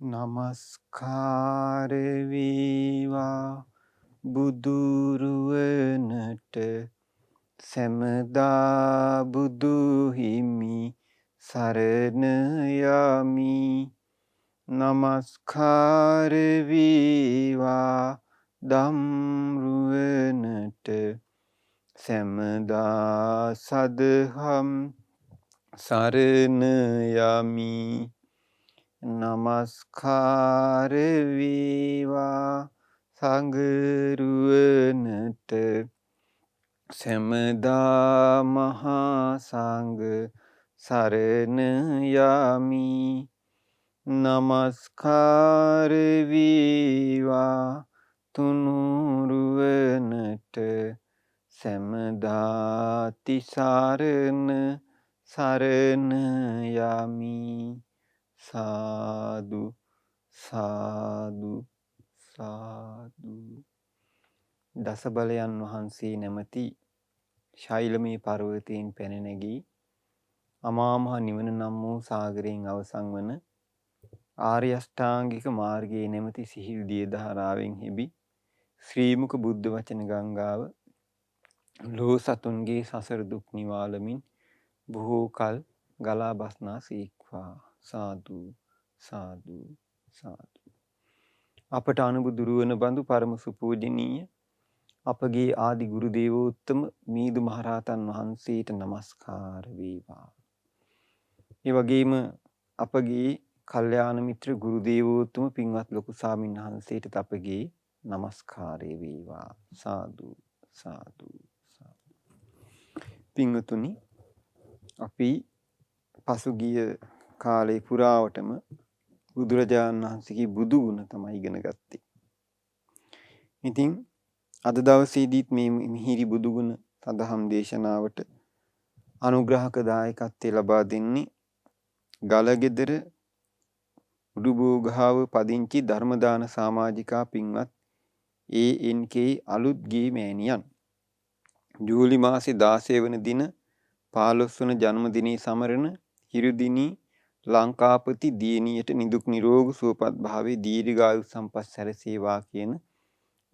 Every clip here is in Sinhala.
නමස්කාර වේවා බුදුරුවනට සැමදා බුදු හිමි සරණ යමි. නමස්කාර වේවා ධම්රුවනට සැමදා සදහම් සරණ යමි. නමස්කාර වේවා සංඝරුවනට සැමදා මහා සංඝ සරණ යමි. නමස්කාර වේවා තුනුරුවනට සැමදා තිසරණ සරණ යමි. සාදු සාදු සාදු. දස බලයන් වහන්සේ නැමැති ශෛලමී පර්වතයෙන් පැන නැගී අමා මහ නිවන නම් වූ සාගරයෙන් අවසන් වන ආර්ය අෂ්ටාංගික මාර්ගයේ නැමැති සිහිල් දිය දහරාවෙන් හෙබි ශ්‍රීමුක බුද්ධ වචන ගංගාව ලෝ සතුන්ගේ සසර දුක් නිවාලමින් බොහෝ කල් ගලා බස්නා සීක්වා. සාදු සාදු සාදු. අපට අනුබුදුරුවන බඳු පරම සුපූජනීය අපගේ ආදි ගුරු දේවෝත්තම මීදු මහරහතන් වහන්සේට නමස්කාර වේවා. ඒ වගේම අපගේ කල්යාණ මිත්‍ර ගුරු දේවෝත්තම පින්වත් ලොකු ස්වාමීන් වහන්සේට අපගේ නමස්කාරය වේවා. සාදු සාදු සාදු. පින්වතුනි, අපි පසුගිය කාලේ පුරාවටම බුදුරජාණන් වහන්සේගේ බුදු ගුණ තමයි ඉගෙන ගත්තේ. ඉතින් අද දවසේදීත් මේ මිහිරි බුදු ගුණ සදහම් දේශනාවට අනුග්‍රහක දායකත්වය ලබා දෙන්නේ ගලගෙදර උඩුබෝගහාව පදිංචි ධර්මදාන සමාජිකා පින්වත් ANK අලුත්ගේ මෑණියන්. ජූලි මාසේ 16 වන දින 15 වන ජන්මදිනයේ සමරන හිරුදිනී ලංකාපති දියණියට නිදුක් නිරෝග සුවපත් භාවයේ දීර්ඝායු සම්පත් සැලසේවා කියන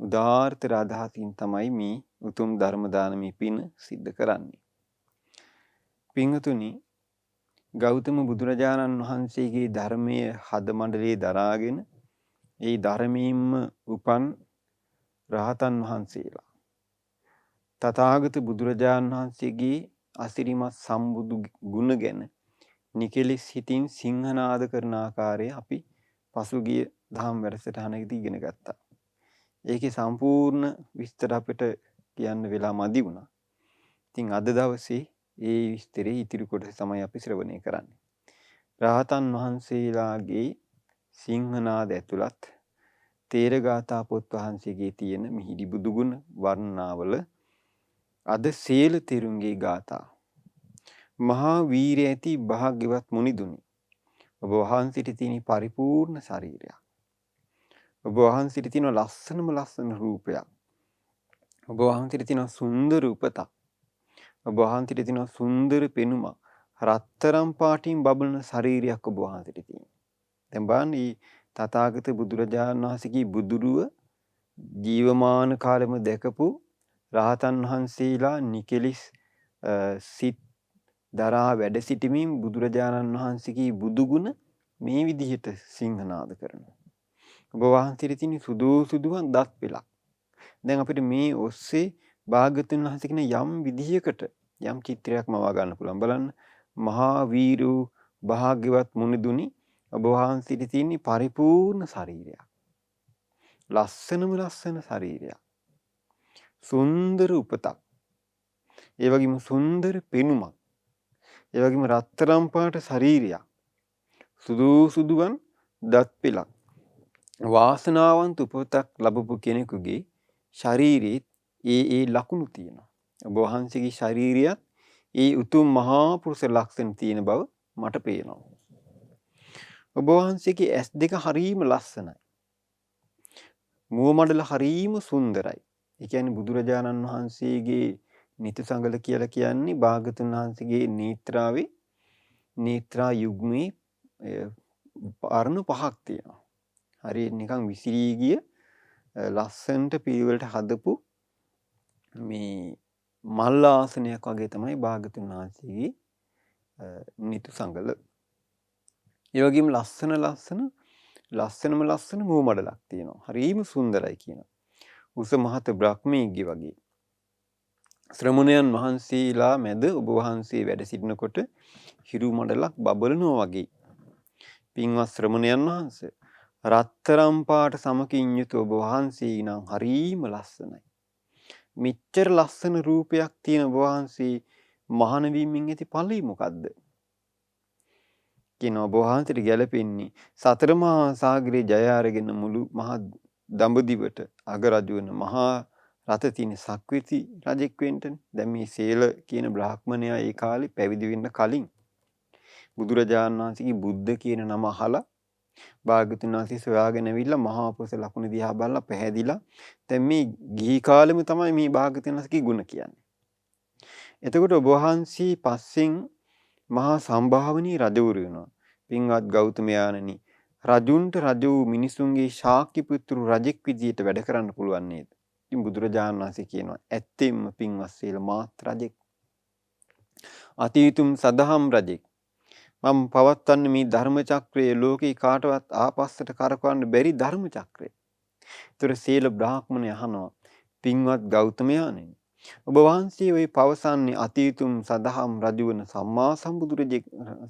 උදාාරතර අදහසින් තමයි මේ උතුම් ධර්ම දානමේ පින සිද්ධ කරන්නේ. පින්වතුනි, ගෞතම බුදුරජාණන් වහන්සේගේ ධර්මයේ හද මණ්ඩලයේ දරාගෙන ඒ ධර්මයෙන්ම උපන් රහතන් වහන්සේලා තථාගත බුදුරජාණන් වහන්සේගේ අසිරිමත් සම්බුදු ගුණ ගැන නිකලෙස් හිතින් සිංහනාද කරන ආකාරය අපි පසුගිය දහම් වැඩසටහනකදී ඉගෙන ගත්තා. ඒකේ සම්පූර්ණ විස්තර අපිට කියන්න වෙලා මදි වුණා. ඉතින් අද දවසේ ඒ විස්තරේ ඉතිරි කොටස තමයි අපි ශ්‍රවණය කරන්නේ. රහතන් වහන්සේලාගේ සිංහනාද ඇතුළත් තේරගාථා පොත් වහන්සේගේ තියෙන මිහිරි බුදුගුණ වර්ණනාවල අද සේල තෙරුන්ගේ ගාථා. මහා වීරිය ඇති භාග්‍යවත් මුනිදුනි, ඔබ වහන්සේට තියෙන පරිපූර්ණ ශරීරයක්. ඔබ වහන්සේට තියෙන ලස්සනම ලස්සන රූපයක්. ඔබ වහන්සේට තියෙන සුන්දර උපතක්. ඔබ වහන්සේට තියෙන සුන්දර පෙනුමක්. රත්තරම් පාටින් බබලන ශරීරයක් ඔබ වහන්සේට තියෙනවා. දැන් බලන්න මේ තථාගත බුදුරජාණන් වහන්සේගේ බුදුරුව ජීවමාන කාලෙම දැකපු රහතන් වහන්සේලා නිකෙලිස් සිත් දරා වැඩ සිටීමෙන් බුදුරජාණන් වහන්සේගේ බුදුගුණ මේ විදිහට සිංහනාද කරනවා. ඔබ වහන්සේට තියෙන සුදුසුදුවන් දත් පෙළක්. දැන් අපිට මේ ඔස්සේ භාග්‍යවතුන් වහන්සේ කියන යම් විදිහකට යම් චිත්‍රයක් මවා ගන්න පුළුවන්. බලන්න, මහා වීරු භාග්‍යවත් මුනිදුනි, ඔබ වහන්සේට තියෙන පරිපූර්ණ ශරීරයක්. ලස්සනම ලස්සන ශරීරයක්. සුන්දර උපතක්. ඒ වගේම සුන්දර පෙනුමක්. ඒ වගේම රත්තරන් පාට ශරීරයක්. සුදුසුදුවන් දත් පෙළක්. වාසනාවන්ත උපතක් ලැබපු කෙනෙකුගේ ශරීරයේ ඒ ලකුණු තියෙනවා. ඔබ වහන්සේගේ ශරීරයත් ඒ උතුම් මහා පුරුෂ ලක්ෂණ තියෙන බව මට පේනවා. ඔබ වහන්සේගේ ඇස් දෙක හරීම ලස්සනයි. මුව මඩල හරීම සුන්දරයි. ඒ කියන්නේ බුදුරජාණන් වහන්සේගේ නිතු සංගල කියලා කියන්නේ භාගතුන් වහන්සේගේ නේත්‍රාවේ නේත්‍රා යුග්මේ වර්ණ 5ක් තියෙනවා. හරියට නිකන් විසිරී ගිය ලස්සනට පිළිවෙලට හදපු මේ මල් ආසනයක් වගේ තමයි භාග්‍යතුන් වහන්සේගේ නිතු සංගල. ඒ වගේම ලස්සනම මූ මඩලක් තියෙනවා. හරිම සුන්දරයි කියනවා. උස මහත බ්‍රහ්මීග්ගේ වගේ. ශ්‍රමණයන් වහන්සේලා මැද ඔබ වහන්සේ වැඩ සිටිනකොට හිරු මඩලක් බබලනවා වගේ. පින්වත් ශ්‍රමණයන් වහන්සේ රත්තරම් පාට සමකින් යුතු ඔබ වහන්සේ නම් හරීම ලස්සනයි. මෙච්චර ලස්සන රූපයක් තියෙන ඔබ වහන්සේ මහාන වීමෙන් ඇති ඵලෙ මොකද්ද? කියන ඔබ වහන්සේට ගැලපෙන්නේ සතර මහා සාගරේ ජය අරගෙන මුළු මහා දඹදිවට අගරජු වෙන මහා රත තියෙන සක්විති රජෙක් වෙන්නනේ. දැන් මේ සේල කියන බ්‍රාහ්මණයා ඒ කාලේ පැවිදි වෙන්න කලින් බුදුරජාණන් වහන්සේගේ බුද්ධ කියන නම අහලා භාග්‍යවතුන් වහන්සේ සොයාගෙන ඇවිල්ලා මහා පුරුෂ ලකුණ දිහා බලලා පැහැදිලා දැන් මේ ගිහි කාලෙම තමයි මේ භාග්‍යවතුන් වහන්සේගේ ගුණ කියන්නේ. එතකොට ඔබ වහන්සේ පස්සෙන් මහා සම්භාවනීය රජවරු වෙනවා. පින්වත් ගෞතමයාණනි, රජුන්ට රජ වූ මිනිසුන්ගේ ශාක්‍ය පුත්‍රු රජෙක් විදියට වැඩ කරන්න පුළුවන් නේද? ඉතින් බුදුරජාණන් වහන්සේ කියනවා ඇත්තෙන්ම පින්වත් සීල මාත් රජෙක්. අතීතුම් සදහම් රජෙක්. මම පවත්වන්නේ මේ ධර්ම චක්‍රයේ ලෝකේ කාටවත් ආපස්සට කරකවන්න බැරි ධර්ම චක්‍රය. ඒතර සීල බ්‍රාහ්මණය අහනවා පින්වත් ගෞතමයාණනි, ඔබ වහන්සේ ওই පවසන්නේ අතීතුම් සදහම් රජු වන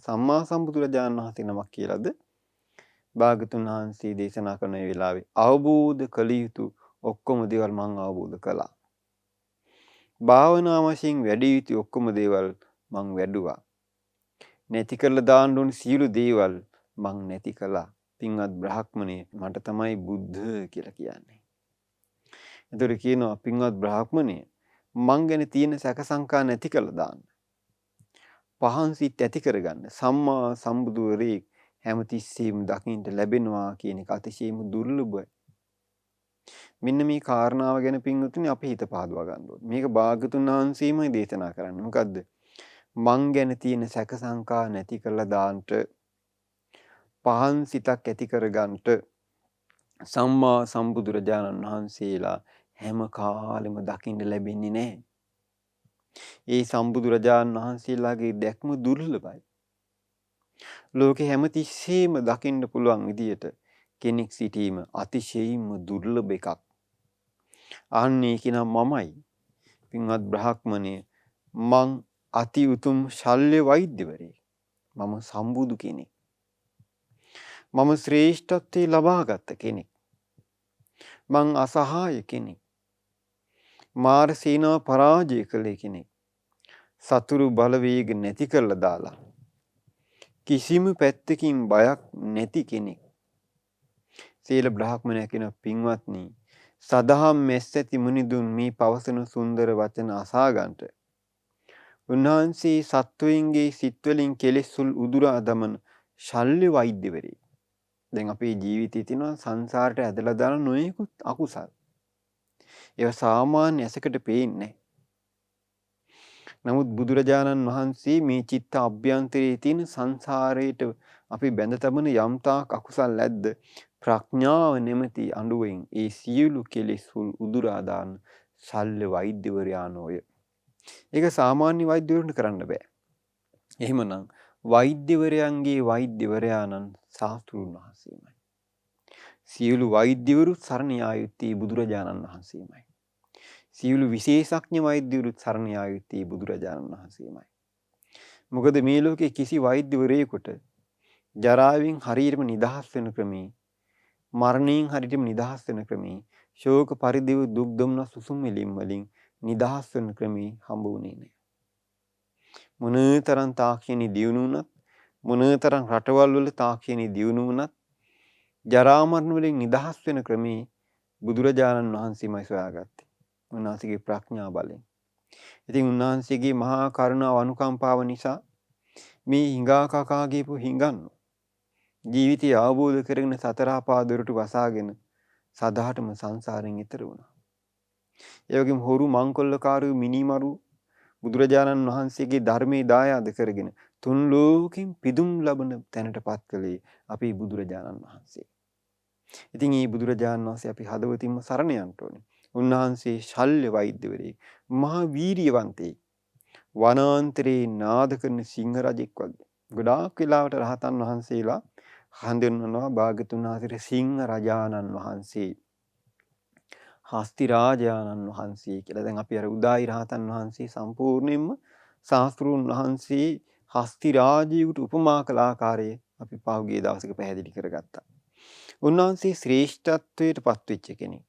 සම්මා සම්බුදුරජාණන් වහන්සේ නමක් කියලාද? භාග්‍යතුන් වහන්සේ දේශනා කරන වෙලාවේ අවබෝධ කළ යුතු ඔක්කොම දේවල් මම අවබෝධ කළා. භාවනා වශයෙන් වැඩි යුතු ඔක්කොම දේවල් මම වැඩුවා. නැති කරලා දාන්න ඕන සියලු දේවල් මං නැති කළා. පින්වත් බ්‍රාහ්මණේ මට තමයි බුද්ධ කියලා කියන්නේ. ඒතර කියනවා පින්වත් බ්‍රාහ්මණේ මං ගැන තියෙන සැක සංකා නැති කළා දාන්න. පහන් සිත් ඇති කරගන්න. සම්මා සම්බුදුරේ හැමතිස්සෙම දකින්න ලැබෙනවා කියන එක අතිශයම දුර්ලභයි. මෙන්න මේ කාරණාව ගැන පින්වතුනි අපි හිත පහදවා ගන්න ඕනේ. මේක භාග්‍යතුන් වහන්සේමයි දේශනා කරන්නේ. මොකද්ද? මං ගැන තියෙන සැක සංකා නැති කරලා දාන්නට, පහන් සිතක් ඇති කරගන්නට සම්මා සම්බුදුරජාණන් වහන්සේලා හැම කාලෙම දකින්න ලැබෙන්නේ නැහැ. ඒ සම්බුදුරජාණන් වහන්සේලාගේ දැක්ම දුර්ලභයි. ලෝකේ හැමතිස්සෙම දකින්න පුළුවන් විදියට කෙනෙක් සිටීම අතිශයින්ම දුර්ලභ එකක්. අන්නේ කියනවා මමයි. පින්වත් බ්‍රාහ්මණය, මං අති උතුම් ශල්‍ය වෛද්‍යවරයෙක්. මම සම්බුදු කෙනෙක්. මම ශ්‍රේෂ්ඨත්වයේ ලබාගත් කෙනෙක්. මං අසහාය කෙනෙක්. මාර සේනාව පරාජය කළ කෙනෙක්. සතුරු බලවේග නැති කරලා දාලා කිසිම පැත්තකින් බයක් නැති කෙනෙක්. සීල බ්‍රාහ්මණය කියන පින්වත්නි, සදහම් මෙස් ඇති මුනිදුන් මේ පවසන සුන්දර වචන අසා ගන්නට උන්වහන්සේ සත්වයින්ගේ සිත්වලින් කෙලෙස්ුල් උදුරා දමන ශල්‍ය වෛද්‍යවරයෙක්. දැන් අපේ ජීවිතයේ තියෙනවා සංසාරට ඇදලා දාන නොයෙකුත් අකුසල්. ඒවා සාමාන්‍ය ඇසකට පේන්නේ නැහැ. නමුත් බුදුරජාණන් වහන්සේ මේ චිත්ත අභ්‍යන්තරයේ තියෙන සංසාරයට අපි බැඳ තබන යම්තාක් අකුසල් ඇද්ද ප්‍රඥාව නැමැති අඬුවෙන් ඒ සියලු කෙලෙස් උදුරා දාන ශල්‍ය වෛද්‍යවරයාණෝය. ඒක සාමාන්‍ය වෛද්‍යවරුන්ට කරන්න බෑ. එහෙමනම් වෛද්‍යවරයන්ගේ වෛද්‍යවරයාණන් ශාස්ත්‍රූන් වහන්සේමයි. සියලු වෛද්‍යවරු සරණ යා යුත්තේ බුදුරජාණන් වහන්සේමයි. සියලු විශේෂඥ වෛද්‍යවරු සරණ යා යුත්තේ බුදුරජාණන් වහන්සේමයි. මොකද මේ ලෝකේ කිසි වෛද්‍යවරයෙකුට ජරාවෙන් හරියටම නිදහස් වෙන ක්‍රමේ, මරණයෙන් හරියටම නිදහස් වෙන ක්‍රමේ, ශෝක පරිදේව දුක් දුම්නස් සුසුම් වෙලින් වලින් නිදහස් වෙන ක්‍රමේ හම්බ වුණේ නැහැ. මොනතරම් තාක්ෂණي දියුණු වුණත්, මොනතරම් රටවල් වල තාක්ෂණي දියුණු වුණත් ජරා මරණ වලින් නිදහස් වෙන ක්‍රමේ බුදුරජාණන් වහන්සේමයි සොයාගත්තේ. උන්වහන්සේගේ ප්‍රඥා බලයෙන්. ඉතින් උන්වහන්සේගේ මහා කරුණාව අනුකම්පාව නිසා මේ හිඟා කකා ගියපු හිඟන්නු ජීවිතය අවබෝධ කරගෙන සතර ආපා දොරටු වසාගෙන සදාටම සංසාරයෙන් ඈතර වුණා. ඒ වගේම හොරු මංකොල්ලකාරයෝ මිනිමරු බුදුරජාණන් වහන්සේගේ ධර්මයේ දායාද කරගෙන තුන් ලෝකෙන් පිදුම් ලබන තැනට පත් කළේ අපේ බුදුරජාණන් වහන්සේ. ඉතින් මේ බුදුරජාණන් වහන්සේ අපි හදවතින්ම සරණ යන්න ඕනේ. උන්වහන්සේ ශල්‍ය වෛද්‍යවරයෙක්, මහා වීරියවන්තයෙක්, වනාන්තරේ නාද කරන සිංහ රජෙක් වගේ. ගොඩාක් වෙලාවට රහතන් වහන්සේලා හඳුන්වනවා භාග්‍යතුන් වහන්සේට සිංහ රජාණන් වහන්සේ, හස්ති රාජාණන් වහන්සේ කියලා. දැන් අපි අර උදායි රහතන් වහන්සේ සම්පූර්ණයෙන්ම ශාස්ත්‍රූන් වහන්සේ හස්ති රාජයෙකුට උපමා කළ ආකාරය අපි පහුගිය දවසක පැහැදිලි කරගත්තා. උන්වහන්සේ ශ්‍රේෂ්ඨත්වයට පත්වෙච්ච කෙනෙක්.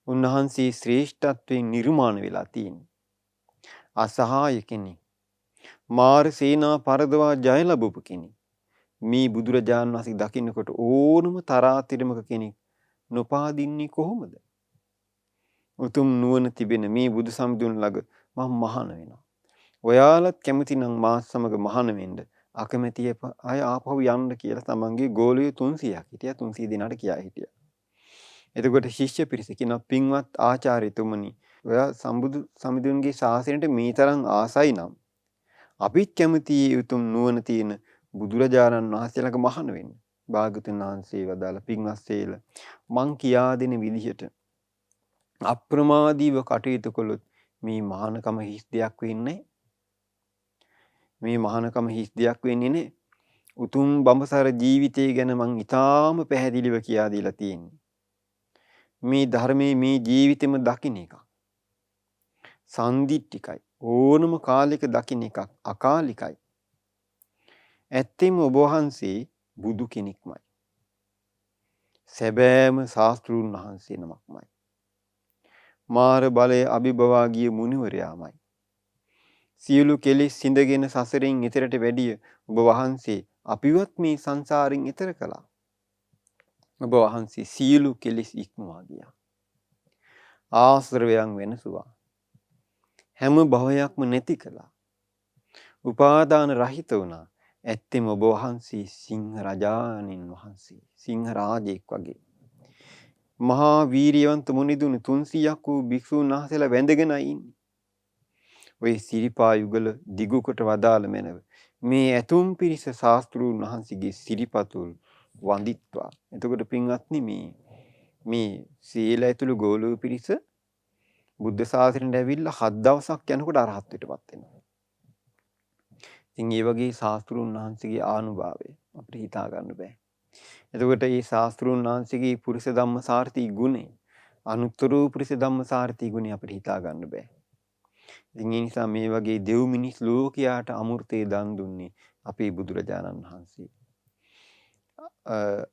උන්වහන්සේ ශ්‍රේෂ්ඨත්වයෙන් නිර්මාණ වෙලා තියෙන්නේ. අසහාය කෙනෙක්. මාර සේනා පරදවා ජය ලැබපු කෙනෙක්. මේ බුදුරජාණන් වහන්සේ දකින්නකොට ඕනම තරාතිරමක කෙනෙක් නොපාදින්නේ කොහොමද? උතුම් නුවණ තිබෙන මේ බුදු සම්දුන් ළඟ මම මහාන වෙනවා. ඔයාලත් කැමති නම් මාත් සමග මහාන වෙන්න. අකමැති අය ආපහු යන්න කියලා තමන්ගේ ගෝලිය 300ක් හිටියා. 300 දෙනාට කියා හිටියා. එතකොට ශිෂ්‍ය පිරිස කියනවා පින්වත් ආචාර්යතුමනි, ඔයා සම්බුදු සමිඳුන්ගේ ශාසනයට මේ තරම් ආසයි නම් අපිත් කැමති උතුම් නුවණ තියෙන බුදුරජාණන් වහන්සේ ළඟ මහාන වෙන්න. භාග්‍යවතුන් වහන්සේ වදාළ පින්වත් සේල මං කියා දෙන විදිහට අප්‍රමාදීව කටයුතු කළොත් මේ මහානකම හිස් දෙයක් වෙන්නේ. මේ මහානකම හිස් දෙයක් වෙන්නේ නේ. උතුම් බඹසර ජීවිතය ගැන මං ඊටාම පැහැදිලිව කියා දීලා තියෙන්නේ. මේ ධර්මයේ මේ ජීවිතෙම දකින්න එකක්. සන්දිට්ඨිකයි. ඕනම කාලයක දකින්න එකක් අකාලිකයි. ඇත්තෙම ඔබ වහන්සේ බුදු කෙනෙක්මයි. සැබෑම ශාස්ත්‍රූන් වහන්සේ නමක්මයි. මාර බලය අභිබවා ගිය මුනිවරයාමයි. සියලු කෙලෙස් සිඳගෙන සසරෙන් එතරට වැඩිය ඔබ වහන්සේ අපිවත් මේ සංසාරෙන් එතර කළා. ඔබ වහන්සේ සියලු කෙලෙස් ඉක්මවා ගියා. ආශ්‍රවයන් වෙනසුවා. හැම භවයක්ම නැති කළා. උපාදාන රහිත වුණා. ඇත්තෙම ඔබ වහන්සේ සිංහ රජාණන් වහන්සේ, සිංහ රාජෙක් වගේ. මහා වීරියවන්ත මුනිදුන් 300ක් වූ භික්ෂූන් වහන්සේලා වැඳගෙන ඉන්නේ. ඔය සිරිපා යුගල දිගු කොට වදාළ මැනව මේ ඇතුම් පිරිස ශාස්ත්‍රූන් වහන්සේගේ සිරිපතුල් වඳිත්වා. එතකොට පින්වත්නි මේ සීල ඇතුළු ගෝලෝ පිරිස බුද්ධ ශාසනයට ඇවිල්ලා 7 දවසක් යනකොට අරහත්ත්වයටපත් වෙනවා. ඉතින් මේ වගේ ශාස්ත්‍රූන් වහන්සේගේ ආනුභාවය අපිට හිතා ගන්න බෑ. එතකොට මේ ශාස්ත්‍රූන් වහන්සේගේ පුරිස ධම්මසාරති ගුණය, අනුත්තර පුරිස ධම්මසාරති ගුණය අපිට හිතා ගන්න බෑ. ඉතින් ඒ නිසා මේ වගේ දෙව් මිනිස් ලෝකයාට අමෘතේ දන් දුන්නේ අපේ බුදුරජාණන් වහන්සේ.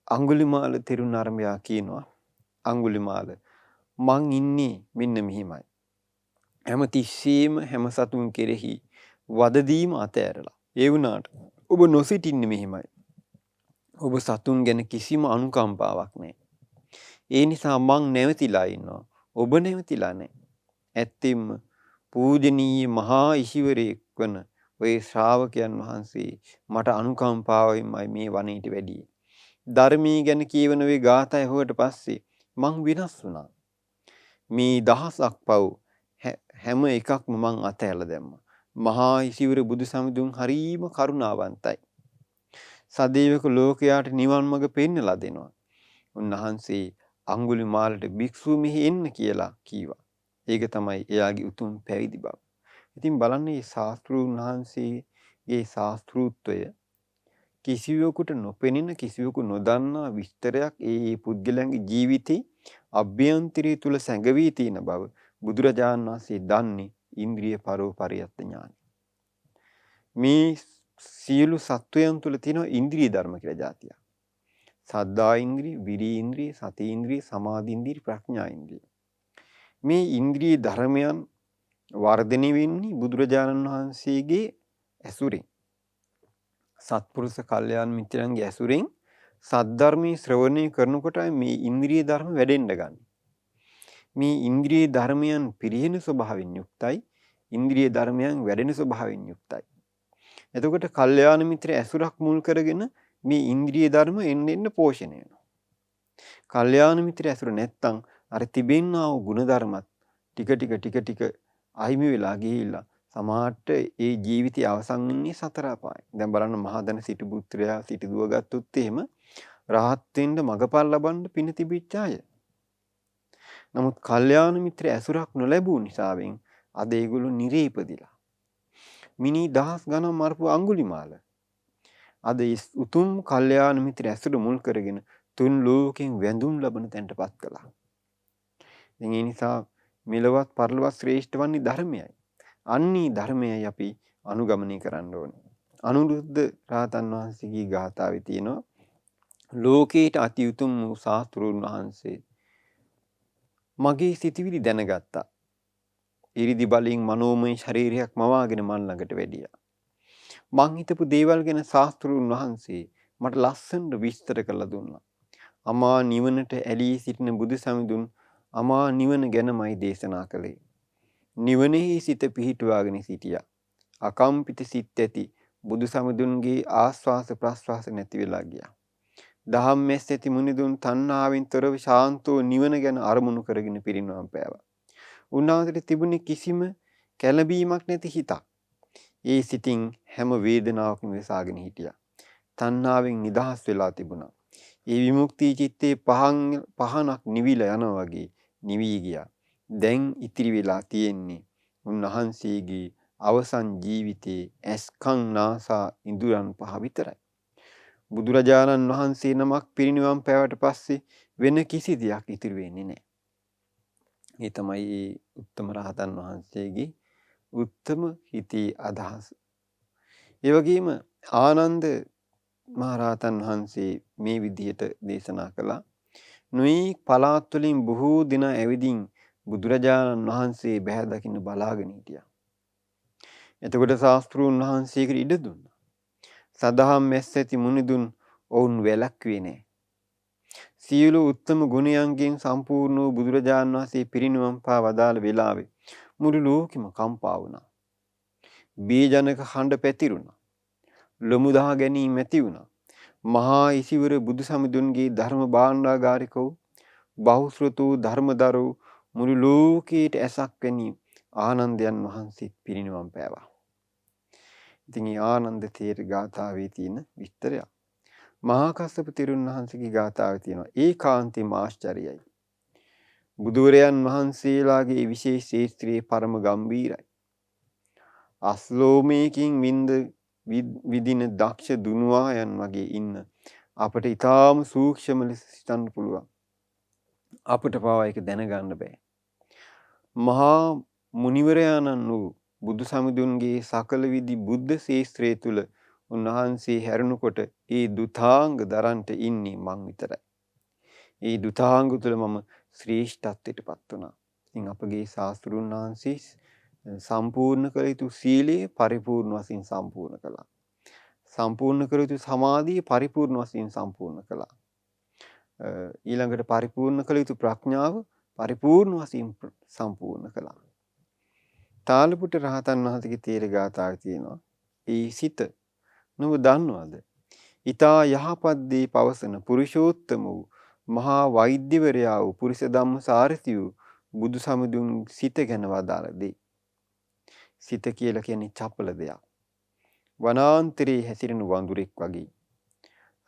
අඟුලිමාල තෙරුන් අරඹයා කියනවා, අඟුලිමාල මං ඉන්නේ මෙන්න මෙහිමයි. හැම තිස්සෙම හැම සතුන් කෙරෙහි වද දීම අතෑරලා. ඒ වුණාට ඔබ නොසිටින්නේ මෙහිමයි. ඔබ සතුන් ගැන කිසිම අනුකම්පාවක් නැහැ. ඒ නිසා මං නැවතිලා ඉන්නවා. ඔබ නැවතිලා නැහැ. ඇත්තෙන්ම පූජනීය මහා ඉසිවරයෙක් වන ඔය ශ්‍රාවකයන් වහන්සේ මට අනුකම්පාවෙන්මයි මේ වනයේට වැඩි. ධර්මී ගැන කියවන වේ ගාථා ඇහුවට පස්සේ මං වෙනස් වුණා. මේ දහසක් පව් හැම එකක්ම මං අතහැරලා දැම්මා. මහා ඉසිවර බුදු සමිඳුන් හරීම කරුණාවන්තයි. සදේවක ලෝකයාට නිවන් මඟ පෙන්නලා දෙනවා. උන්වහන්සේ අඟුලිමාලට භික්ෂුව මෙහි එන්න කියලා කීවා. ඒක තමයි එයාගේ උතුම් පැවිදි බව. ඉතින් බලන්න මේ ශාස්ත්‍රූන් වහන්සේගේ ශාස්ත්‍රූත්වය කිසිවෙකුට නොපෙනෙන, කිසිවෙකු නොදන්නා විස්තරයක් ඒ පුද්ගලයන්ගේ ජීවිතේ අභ්‍යන්තරය තුල සැඟවී තියෙන බව බුදුරජාණන් වහන්සේ දන්නේ ඉන්ද්‍රිය පරෝපරියත් ඥානයි. මේ සියලු සත්වයන් තුල තියෙන ඉන්ද්‍රිය ධර්ම කියලා જાතිය. සද්ධා ඉන්ද්‍රිය, විරි ඉන්ද්‍රිය, සති ඉන්ද්‍රිය, සමාධි ඉන්ද්‍රිය, ප්‍රඥා ඉන්ද්‍රිය. මේ ඉන්ද්‍රිය ධර්මයන් වර්ධනය වෙන්නේ බුදුරජාණන් වහන්සේගේ ඇසුරෙන්. සත්පුරුෂ කල්යාණ මිත්‍රයන්ගේ ඇසුරෙන් සද්ධර්මයේ ශ්‍රවණය කරනකොට මේ ඉන්ද්‍රිය ධර්ම වැඩෙන්න ගන්න. මේ ඉන්ද්‍රිය ධර්මයන් පිරිහෙන ස්වභාවයෙන් යුක්තයි. ඉන්ද්‍රිය ධර්මයන් වැඩෙන ස්වභාවයෙන් යුක්තයි. එතකොට කල්යාණ මිත්‍ර ඇසුරක් මුල් කරගෙන මේ ඉන්ද්‍රිය ධර්ම එන්න පෝෂණය වෙනවා. කල්යාණ මිත්‍ර ඇසුර නැත්තම් අර තිබෙන්නා වූ ගුණ ධර්මත් ටික ටික අහිමි වෙලා ගිහිල්ලා සමහරට ඒ ජීවිතය අවසන් වෙන්නේ සතර අපායයි. දැන් බලන්න මහදන සිටු පුත්‍රයා සිටු දුව ගත්තොත් එහෙම රහත් වෙන්න මගපල් ලබන්න පින තිබිච්ච අය. නමුත් කල්යාණ මිත්‍ර ඇසුරක් නොලැබූ නිසාවෙන් අද ඒගොල්ලෝ නිරේ ඉපදිලා. මිනි දහස් ගණන් මරපු අඟුලිමාල අද උතුම් කල්යාණ මිත්‍ර ඇසුර මුල් කරගෙන තුන් ලෝකෙන් වැඳුම් ලබන තැනටපත් කළා. ඉතින් ඒ නිසා මෙලවත් පරලොවත් ශ්‍රේෂ්ඨ වන්නේ ධර්මයයි. අන්නී ධර්මයයි අපි අනුගමනය කරන්න ඕනේ. අනුරුද්ධ රහතන් වහන්සේගේ ගාථාවේ තියෙනවා ලෝකේට අති උතුම් වූ ශාස්ත්‍රූන් වහන්සේ මගේ සිතවිලි දැනගත්තා. ඉරිදි බලයෙන් මනෝමය ශරීරයක් මවාගෙන මන් ළඟට වැඩියා. මං හිතපු දේවල් ගැන ශාස්ත්‍රූන් වහන්සේ මට ලස්සනට විස්තර කරලා දුන්නා. අමා නිවනට ඇලී සිටින බුදු සමිඳුන් අමා නිවන ගැනමයි දේශනා කළේ. නිවනෙහි සිත පිහිටුවාගෙන සිටියා. අකම්පිත සිත් ඇති බුදු සමිඳුන්ගේ ආස්වාස ප්‍රස්වාස නැති වෙලා ගියා. දහම් මැස් ඇති මුනිදුන් තණ්හාවෙන් තොරව ශාන්තෝ නිවන ගැන අරමුණු කරගෙන පිරිනවම් පෑවා. උන්වහන්සේට තිබුණේ කිසිම කැළඹීමක් නැති හිතක්. ඒ සිතින් හැම වේදනාවකම වෙසාගෙන හිටියා. තණ්හාවෙන් නිදහස් වෙලා තිබුණා. ඒ විමුක්ති චිත්තේ පහනක් නිවිලා යනවා වගේ නිවී ගියා. දැන් ඉතිරි වෙලා තියෙන්නේ උන්වහන්සේගේ අවසන් ජීවිතයේ ඇස්කම් නාසා ඉඳුරන් පහ විතරයි. බුදුරජාණන් වහන්සේ නමක් පිරිනිවන් පෑවට පස්සේ වෙන කිසි දෙයක් ඉතිරි වෙන්නේ නැහැ. ඒ තමයි උත්තම රහතන් වහන්සේගේ උත්තම හිතේ අදහස. ඒ වගේම ආනන්ද මහරහතන් වහන්සේ මේ විදිහට දේශනා කළා. නොයි පළාත් වලින් බොහෝ දින ඇවිදින් බුදුරජාණන් වහන්සේ බැහැ දකින්න බලාගෙන හිටියා. එතකොට ශාස්ත්‍රූන් වහන්සේකට ඉඩ දුන්නා. සදහම් මැස් ඇති මුනිදුන් ඔවුන් වැළැක්ුවේ නැහැ. සියලු උත්තම ගුණයන්ගෙන් සම්පූර්ණ වූ බුදුරජාණන් වහන්සේ පිරිනිවන් පා වදාළ වෙලාවේ මුළු ලෝකෙම කම්පා වුණා. බීජනක හඬ පැතිරුණා. ලොමුදා ගැනීම ඇති වුණා. මහා ඉසිවර බුදු සමිඳුන්ගේ ධර්ම භාණ්ඩාගාරික වූ බහුශ්‍රත වූ ධර්මදරෝ මුළු ලෝකයට ඇසක් වැනි ආනන්දයන් වහන්සේ පිරිනිවන් පෑවා. ඉතින් මේ ආනන්ද තේර ගාථාවේ තියෙන විස්තරය මහා කස්සප තෙරුන් වහන්සේගේ ගාථාවේ තියෙනවා. ඒකාන්තයෙන්ම ආශ්චර්යයි. බුදුරයන් වහන්සේලාගේ විශේෂ ශේත්‍රයේ පරම ගම්බීරයි. අස්ලෝමයකින් විදින දක්ෂ දුනුවායන් වගේ ඉන්න අපට ඊටාම සූක්ෂම ලෙස සිතන්න පුළුවන්. අපට පවා ඒක දැනගන්න බෑ. මහා මුනිවරයාණන් වූ බුදු සමිඳුන්ගේ සකල විදි බුද්ධ ශේත්‍රය තුල උන්වහන්සේ හැරුණකොට ඒ දුතාංග දරන්ට ඉන්නේ මං විතරයි. ඒ දුතාංග තුල මම ශ්‍රේෂ්ඨත්වයටපත් වුණා. ඉතින් අපගේ ශාස්ත්‍රුන් වහන්සේ සම්පූර්ණ කළ යුතු සීලය පරිපූර්ණ වශයෙන් සම්පූර්ණ කළා. සම්පූර්ණ කළ යුතු සමාධිය පරිපූර්ණ වශයෙන් සම්පූර්ණ කළා. ඊළඟට පරිපූර්ණ කළ යුතු ප්‍රඥාව පරිපූර්ණ වශයෙන් සම්පූර්ණ කළා. තාලපුට රහතන් වහන්සේගේ තේර ගාථාවේ තියෙනවා. ඒ සිත නුඹ දන්නවද? ඊතා යහපත් දේ පවසන පුරුෂෝත්තම වූ මහා වෛද්‍යවරයා වූ පුරිස ධම්ම සාරථි වූ බුදු සමිඳුන් සිත ගැන වදාළ දේ. සිත කියලා කියන්නේ චපල දෙයක්. වනාන්තරයේ හැසිරෙන වඳුරෙක් වගේ.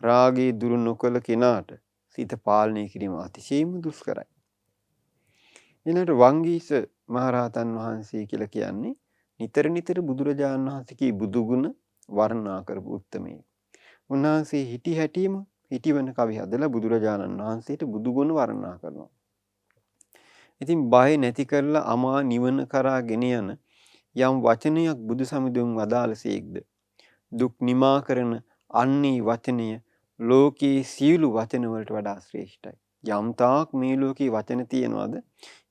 රාගේ දුරු නොකළ කෙනාට සිත පාලනය කිරීම අතිශයින්ම දුෂ්කරයි. ඊළඟට වංගීස මහරහතන් වහන්සේ කියලා කියන්නේ නිතර නිතර බුදුරජාණන් වහන්සේගේ බුදු ගුණ වර්ණනා කරපු උත්තමයෙක්. උන්වහන්සේ හිටි හැටිම හිටිවන කවි හදලා බුදුරජාණන් වහන්සේට බුදු ගුණ වර්ණනා කරනවා. ඉතින් බය නැති කරලා අමා නිවන කරා ගෙන යන යම් වචනයක් බුදු සමිඳුන් වදාළසේක්ද දුක් නිමා කරන අන්නේ වචනය ලෝකයේ සියලු වචන වලට වඩා ශ්‍රේෂ්ඨයි. යම් තාක් මේ ලෝකේ වචන තියෙනවද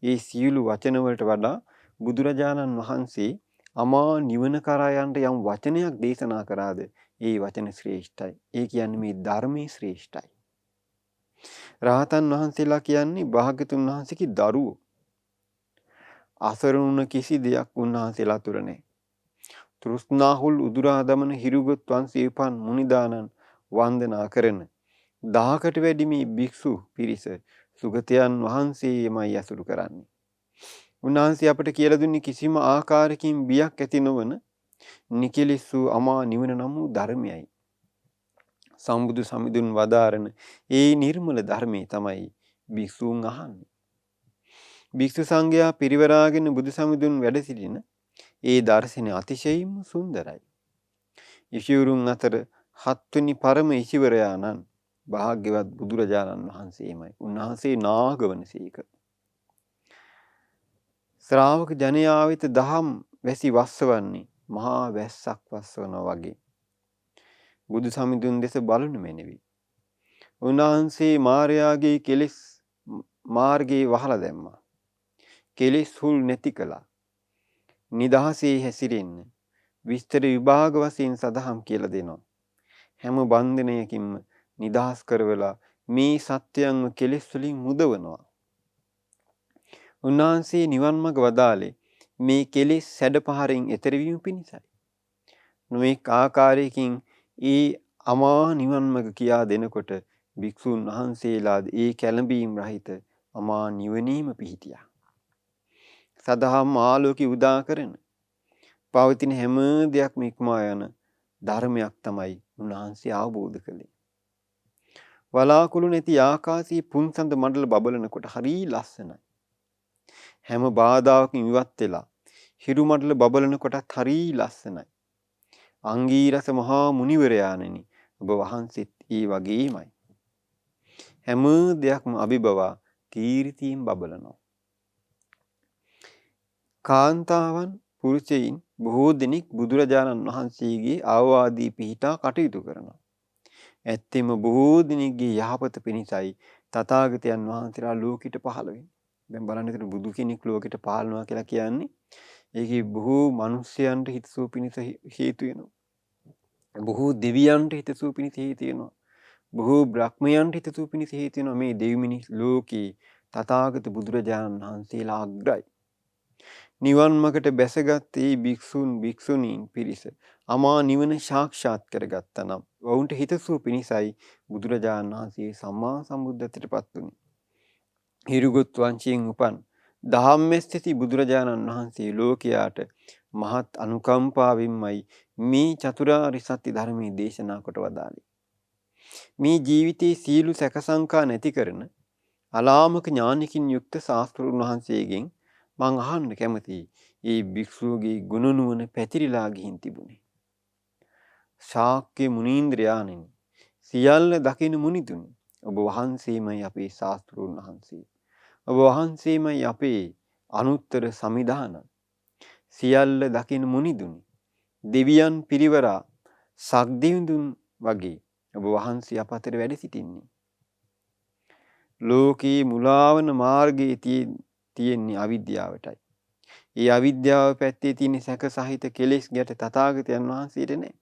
ඒ සියලු වචන වලට වඩා බුදුරජාණන් වහන්සේ අමා නිවන කරා යන්න යම් වචනයක් දේශනා කරාද ඒ වචන ශ්‍රේෂ්ඨයි. ඒ කියන්නේ මේ ධර්මයේ ශ්‍රේෂ්ඨයි. රහතන් වහන්සේලා කියන්නේ භාග්‍යතුන් වහන්සේගේ දරුවෝ. අසරුණ කිසි දෙයක් උන්වහන්සේලා තුර නැහැ. තෘෂ්ණාහුල් උදුරා දමන හිරුගොත් වංශයේ උපන් මුනිදානන් වන්දනා කරන 1000කට වැඩි මේ භික්ෂු පිරිස සුගතයන් වහන්සේමයි ඇසුරු කරන්නේ. උන්වහන්සේ අපට කියලා දුන්නේ කිසිම ආකාරයකින් බියක් ඇති නොවන නිකලෙස් වූ අමා නිවන නම් වූ ධර්මයයි. සම්බුදු සමිඳුන් වදාරන ඒ නිර්මල ධර්මයේ තමයි භික්ෂූන් අහන්නේ. භික්ෂු සංඝයා පිරිවරාගෙන බුදු සමිඳුන් වැඩ සිටින ඒ දර්ශනය අතිශයින්ම සුන්දරයි. ඉෂිවරුන් අතර 7 වෙනි පරම ඉෂිවරයාණන් භාග්‍යවත් බුදුරජාණන් වහන්සේමයි. උන්වහන්සේ නාගවනසේක. ශ්‍රාවක ජනයා වෙත දහම් වැසි වස්සවන්නේ මහා වැස්සක් වස්සවනවා වගේ. බුදු සමිඳුන් දෙස බලනු මැනවි. උන්වහන්සේ මාර්යාගේ කෙලෙස් මාර්ගේ වහලා දැම්මා. කෙලෙස් හුල් නැති කළා. නිදහසේ හැසිරෙන්න විස්තර විභාග වශයෙන් සදහම් කියලා දෙනවා. හැම බන්ධනයකින්ම නිදහස් කරවලා මේ සත්‍යයන්ව කෙලෙස් වලින් මුදවනවා. උන්වහන්සේ නිවන් මඟ වදාලේ මේ කෙලෙස් සැඩ පහරින් එතර වීම පිණිසයි. නොඑක ආකාරයකින් ඒ අමා නිවන් මඟ කියා දෙනකොට භික්ෂුන් වහන්සේලා ඒ කැළඹීම් රහිත අමා නිවනීම පිහිටියා. සදහම් ආලෝකي උදා කරන පවතින හැම දෙයක්ම ඉක්මා යන ධර්මයක් තමයි උන්වහන්සේ අවබෝධ කළේ. වලාකුළු නැති ආකාශයේ පුන්සඳ මණ්ඩල බබලනකොට හරි ලස්සනයි. හැම බාධාකින් ඉවත් වෙලා හිරු මණ්ඩල බබලන කොටත් හරි ලස්සනයි. අංගීරස මහා මුනිවරයාණෙනි ඔබ වහන්සේත් ඒ වගේමයි. හැම දෙයක්ම අභිබවා කීර්තියෙන් බබලනවා. කාන්තාවන් පුරුෂයින් බොහෝ දෙනෙක් බුදුරජාණන් වහන්සේගේ ආවාදී පිහිටා කටයුතු කරනවා. ඇත්තෙම බොහෝ දෙනෙක්ගේ යහපත පිණිසයි තථාගතයන් වහන්සේලා ලෝකෙට පහළ වෙන්නේ. දැන් බලන්න ඉතින් බුදු කෙනෙක් ලෝකෙට පහළනවා කියලා කියන්නේ ඒකේ බොහෝ මිනිස්යන්ට හිතසුව පිණිස හේතු වෙනවා. බොහෝ දෙවියන්ට හිතසුව පිණිස හේතු වෙනවා. බොහෝ බ්‍රහ්මයන්ට හිතසුව පිණිස හේතු වෙනවා. මේ දෙවි මිනිස් ලෝකේ තථාගත බුදුරජාණන් වහන්සේලා අග්‍රයි. නිවන් මකට බැසගත් ඒ භික්ෂුන් භික්ෂුණීන් පිරිස අමා නිවන සාක්ෂාත් කරගත්තා නම් ඔවුන්ට හිතසුව පිණිසයි බුදුරජාණන් වහන්සේ සම්මා සම්බුද්ධත්වයට පත් වුණේ. හිරුගොත් වංශයෙන් උපන් දහම්මැස් ඇති බුදුරජාණන් වහන්සේ ලෝකයාට මහත් අනුකම්පාවෙන්මයි මේ චතුරාර්ය සත්‍ය ධර්මයේ දේශනා කොට වදාළේ. මේ ජීවිතයේ සීල සැකසංකා නැති කරන අලාමක ඥානකින් යුක්ත ශාස්ත්‍රඥ වහන්සේගෙන් මං අහන්න කැමතියි ඒ භික්ෂුවගේ ගුණ නුවණ පැතිරිලා ගිහින් තිබුණේ. ශාක්‍ය මුනීන්ද්‍රයාණෙනි සියල්ල දකින මුනිතුනි ඔබ වහන්සේමයි අපේ ශාස්ත්‍රඥ වහන්සේ. ඔබ වහන්සේමයි අපේ අනුත්තර සමිධාන. සියල්ල දකින මුනිදුනි දෙවියන් පිරිවරා සක්දිවිඳුන් වගේ ඔබ වහන්සේ අප අතර වැඩ සිටින්නේ. ලෝකේ මුලාවන මාර්ගයේ තියෙන්නේ අවිද්‍යාවටයි. ඒ අවිද්‍යාව පැත්තේ තියෙන සැක සහිත කෙලෙස් ගැට තථාගතයන් වහන්සේට නැහැ.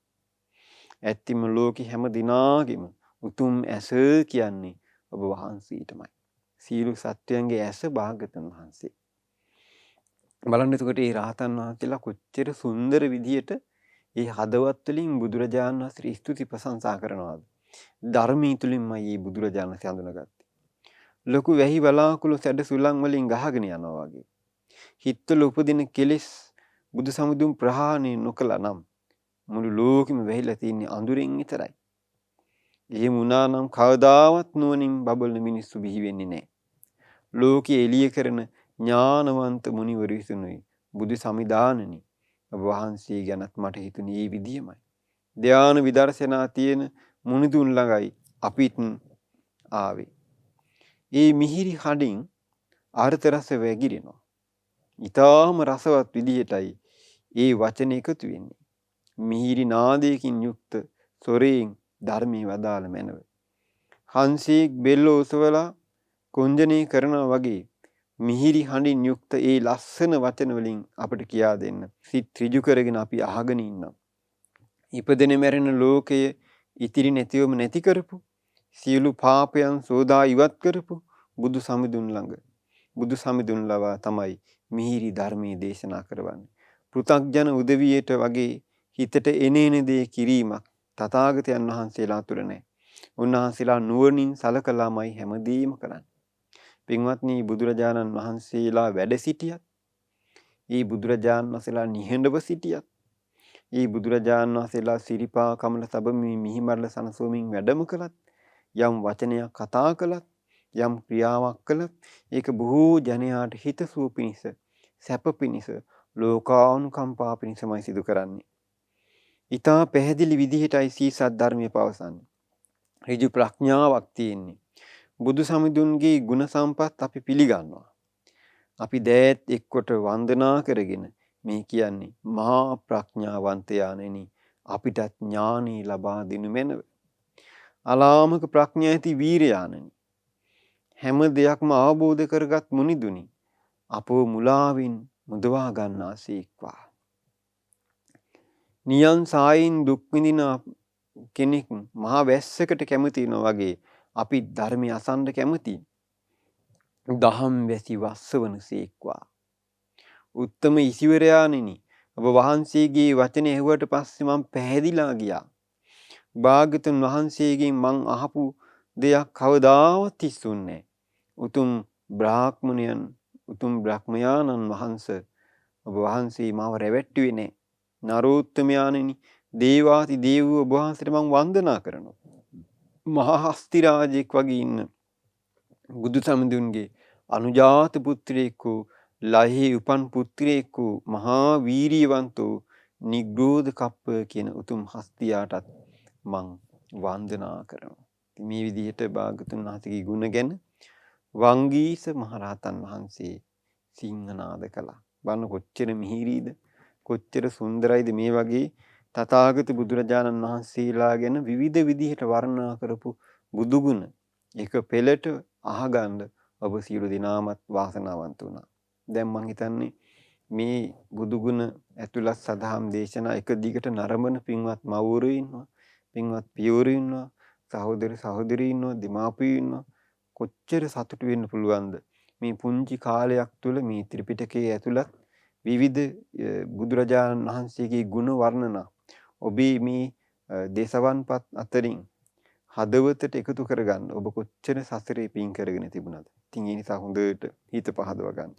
ඇත්තිම ලෝකේ හැම දිනාගෙම උතුම් ඇස කියන්නේ ඔබ වහන්සේටමයි. සීල සත්වයන්ගේ ඇස භාග්‍යවතුන් වහන්සේ. බලන්න එතකොට මේ රහතන් වහන්සේලා කොච්චර සුන්දර විදියට ඒ හදවත් වලින් බුදුරජාණන් වහන්සේ ස්තුති ප්‍රශංසා කරනවාද? ධර්මී තුලින්මයි මේ බුදුරජාණන් වහන්සේ හඳුනාගත්තේ. ලොකු වැහි වලාකුළු සැඩ සුළං වලින් ගහගෙන යනවා වගේ. හිතවල උපදින කෙලෙස් බුදු සමිඳුන් ප්‍රහාණය නොකළා නම් මුළු ලෝකෙම වැහිලා තියෙන්නේ අඳුරෙන් විතරයි. එහෙම වුණා නම් කවදාවත් නුවණින් බබලන මිනිස්සු බිහි වෙන්නේ නැහැ. ලෝකයේ එළිය කරන ඥානවන්ත මුනිවරු විසිනුයි බුදු සමිදානනි ඔබ වහන්සේ ගැනත් මට හිතුනේ මේ විදියමයි. ධ්‍යාන විදර්ශනා තියෙන මුනිදුන් ළඟයි අපිත් ආවේ. ඒ මිහිරි හඩින් අර්ථ රස වැగిරෙනවා. ඊටාම රසවත් විදියටයි ඒ වචන එකතු වෙන්නේ. මිහිරි නාදයකින් යුක්ත සොරයෙන් ධර්මයේ වදාළ මැනව. හංසෙක් බෙල්ල ඔසවලා කුංජනී කරනවා වගේ මිහිරි හඬින් යුක්ත ඒ ලස්සන වචන වලින් අපිට කියා දෙන්න. සිත් ඍජු කරගෙන අපි අහගෙන ඉන්නවා. ඉපදෙන මැරෙන ලෝකයේ ඉතිරි නැතිවම නැති කරපු සියලු පාපයන් සෝදා ඉවත් කරපු බුදු සමිඳුන් ළඟ බුදු සමිඳුන් ලවා තමයි මිහිරි ධර්මයේ දේශනා කරවන්නේ. පෘථග්ජන උදවියට වගේ හිතට එනේන දේ කිරීමක් තථාගතයන් වහන්සේලා තුර නැහැ. උන්වහන්සේලා නුවණින් සලකලාමයි හැමදේම කරන්නේ. පින්වත්නි බුදුරජාණන් වහන්සේලා වැඩ සිටියත් ඒ බුදුරජාණන් වහන්සේලා නිහඬව සිටියත්, ඒ බුදුරජාණන් වහන්සේලා සිරිපා කමල සබමින් මිහිමරල සනසෝමින් වැඩම කළත්, යම් වචනයක් කතා කළත්, යම් ක්‍රියාවක් කළත්, ඒක බොහෝ ජනයාට හිතසුව පිණිස, සැප පිණිස, ලෝකානුකම්පා පිණිසමයි සිදු කරන්නේ. ඊටා පැහැදිලි විදිහටයි සීසත් ධර්මයේ පවසන්නේ. ඍජු ප්‍රඥාවක් තියෙන්නේ. බුදු සමිඳුන්ගේ ගුණ සම්පත් අපි පිළිගන්නවා. අපි දෑත් එක්කොට වන්දනා කරගෙන මේ කියන්නේ මහා ප්‍රඥාවන්තයාණෙනි, අපිටත් ඥානෙ ලබා දෙනු මැනව. අලාමක ප්‍රඥා ඇති වීරයාණෙනි, හැම දෙයක්ම අවබෝධ කරගත් මුනිදුනි, අපව මුලාවෙන් මුදවා ගන්නාසේක්වා. නියන් සායින් දුක් විඳින කෙනෙක් මහා වැස්සකට කැමති වෙනවා වගේ අපි ධර්මය අසන්න කැමති. දහම් වැසි වස්සවන සේක්වා. උත්තම ඉසිවරයාණෙනි, ඔබ වහන්සේගේ වචන ඇහුවට පස්සේ මම පැහැදිලා ගියා. භාග්‍යතුන් වහන්සේගෙන් මං අහපු දෙයක් කවදාවත් ඉස්සුන්නේ නැහැ. උතුම් බ්‍රාහ්මණයන්, උතුම් බ්‍රහ්මයාණන් වහන්සේ ඔබ වහන්සේ මාව රැවට්ටුවේ නැහැ. නරෝත්තමයාණෙනි, දේවාති දේවෝ ඔබ වහන්සේට මං වන්දනා කරනවා. මහා හස්ති රාජෙක් වගේ ඉන්න බුදු සමිඳුන්ගේ අනුජාත පුත්‍රයෙක් වූ, ලහේ උපන් පුත්‍රයෙක් වූ මහා වීරියවන්ත වූ නිග්‍රෝධ කප්ප කියන උතුම් හස්තියාටත් මං වන්දනා කරනවා. මේ විදිහට භාග්‍යතුන් වහන්සේගේ ගුණ ගැන වංගීස මහරහතන් වහන්සේ සිංහනාද කළා. බලන්න කොච්චර මිහිරීද, කොච්චර සුන්දරයිද මේ වගේ තථාගත බුදුරජාණන් වහන්සේලා ගැන විවිධ විදිහට වර්ණනා කරපු බුදු ගුණ එක පෙළට අහගන්න ඔබ සියලු දෙනාමත් වාසනාවන්ත වුණා. දැන් මං හිතන්නේ මේ බුදු ගුණ ඇතුළත් සදහම් දේශනා එක දිගට නරඹන පින්වත් මව්වරු ඉන්නවා, පින්වත් පියවරු ඉන්නවා, සහෝදර සහෝදරී ඉන්නවා, දෙමාපියෝ ඉන්නවා. කොච්චර සතුටු වෙන්න පුළුවන්ද මේ පුංචි කාලයක් තුළ මේ ත්‍රිපිටකයේ ඇතුළත් විවිධ බුදුරජාණන් වහන්සේගේ ගුණ වර්ණනා ඔබේ මේ දේශවන්පත් අතරින් හදවතට එකතු කරගන්න ඔබ කොච්චර සසරේ පින් කරගෙන තිබුණාද. ඉතින් ඒ නිසා හොඳට හිත පහදව ගන්න.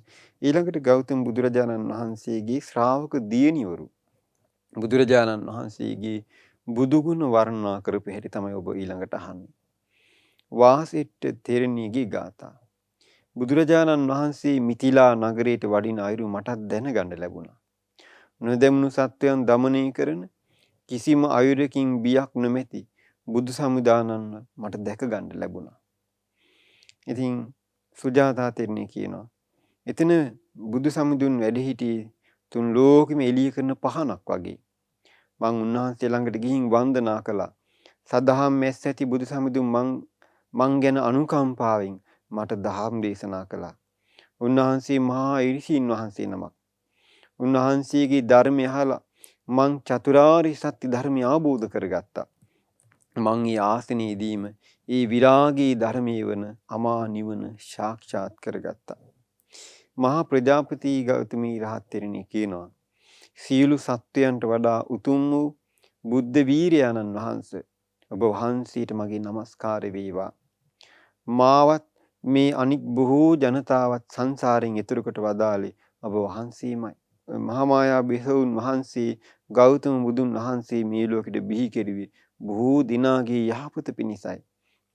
ඊළඟට ගෞතම බුදුරජාණන් වහන්සේගේ ශ්‍රාවක දියණිවරු බුදුරජාණන් වහන්සේගේ බුදු ගුණ වර්ණනා කරපු හැටි තමයි ඔබ ඊළඟට අහන්නේ. වාසෙට්ට තෙරණියගේ ගාථා. බුදුරජාණන් වහන්සේ මිථිලා නගරයට වඩින අයුරු මටත් දැනගන්න ලැබුණා. නොදැමුණු සත්වයන් දමනය කරන කිසිම අයුරකින් බියක් නොමැති බුදු සමුදානන්ව මට දැක ගන්න ලැබුණා. ඉතින් සුජාතා තෙරණිය කියනවා, එතන බුදු සමුදුන් වැඩ සිටියේ තුන් ලෝකෙම එළිය කරන පහනක් වගේ. මං උන්වහන්සේ ළඟට ගිහින් වන්දනා කළා. සදහම් මැස් ඇති බුදු සමුදුන් මං ගැන අනුකම්පාවෙන් මට දහම් දේශනා කළා. උන්වහන්සේ මහා ඉරිසින් වහන්සේ නමක්. උන්වහන්සේගේ ධර්මය අහලා මං චතුරාර්ය සත්‍ය ධර්මය අවබෝධ කරගත්තා. මං ඒ ආසනයේදීම ඒ විරාගී ධර්මයේ වන අමා නිවන සාක්ෂාත් කරගත්තා. මහා ප්‍රජාපති ගෞතමී රහත් තෙරණිය කියනවා, සියලු සත්වයන්ට වඩා උතුම් වූ බුද්ධ වීරයාණන් වහන්සේ, ඔබ වහන්සේට මගේ නමස්කාර වේවා. මාවත් මේ අනික් බොහෝ ජනතාවත් සංසාරයෙන් එතරකට වදාළේ ඔබ වහන්සේමයි. මහා මායා බිසවුන් වහන්සේ ගෞතම බුදුන් වහන්සේ මේ ලෝකෙට බිහි කෙරුවේ බොහෝ දිනාගේ යහපත පිණිසයි.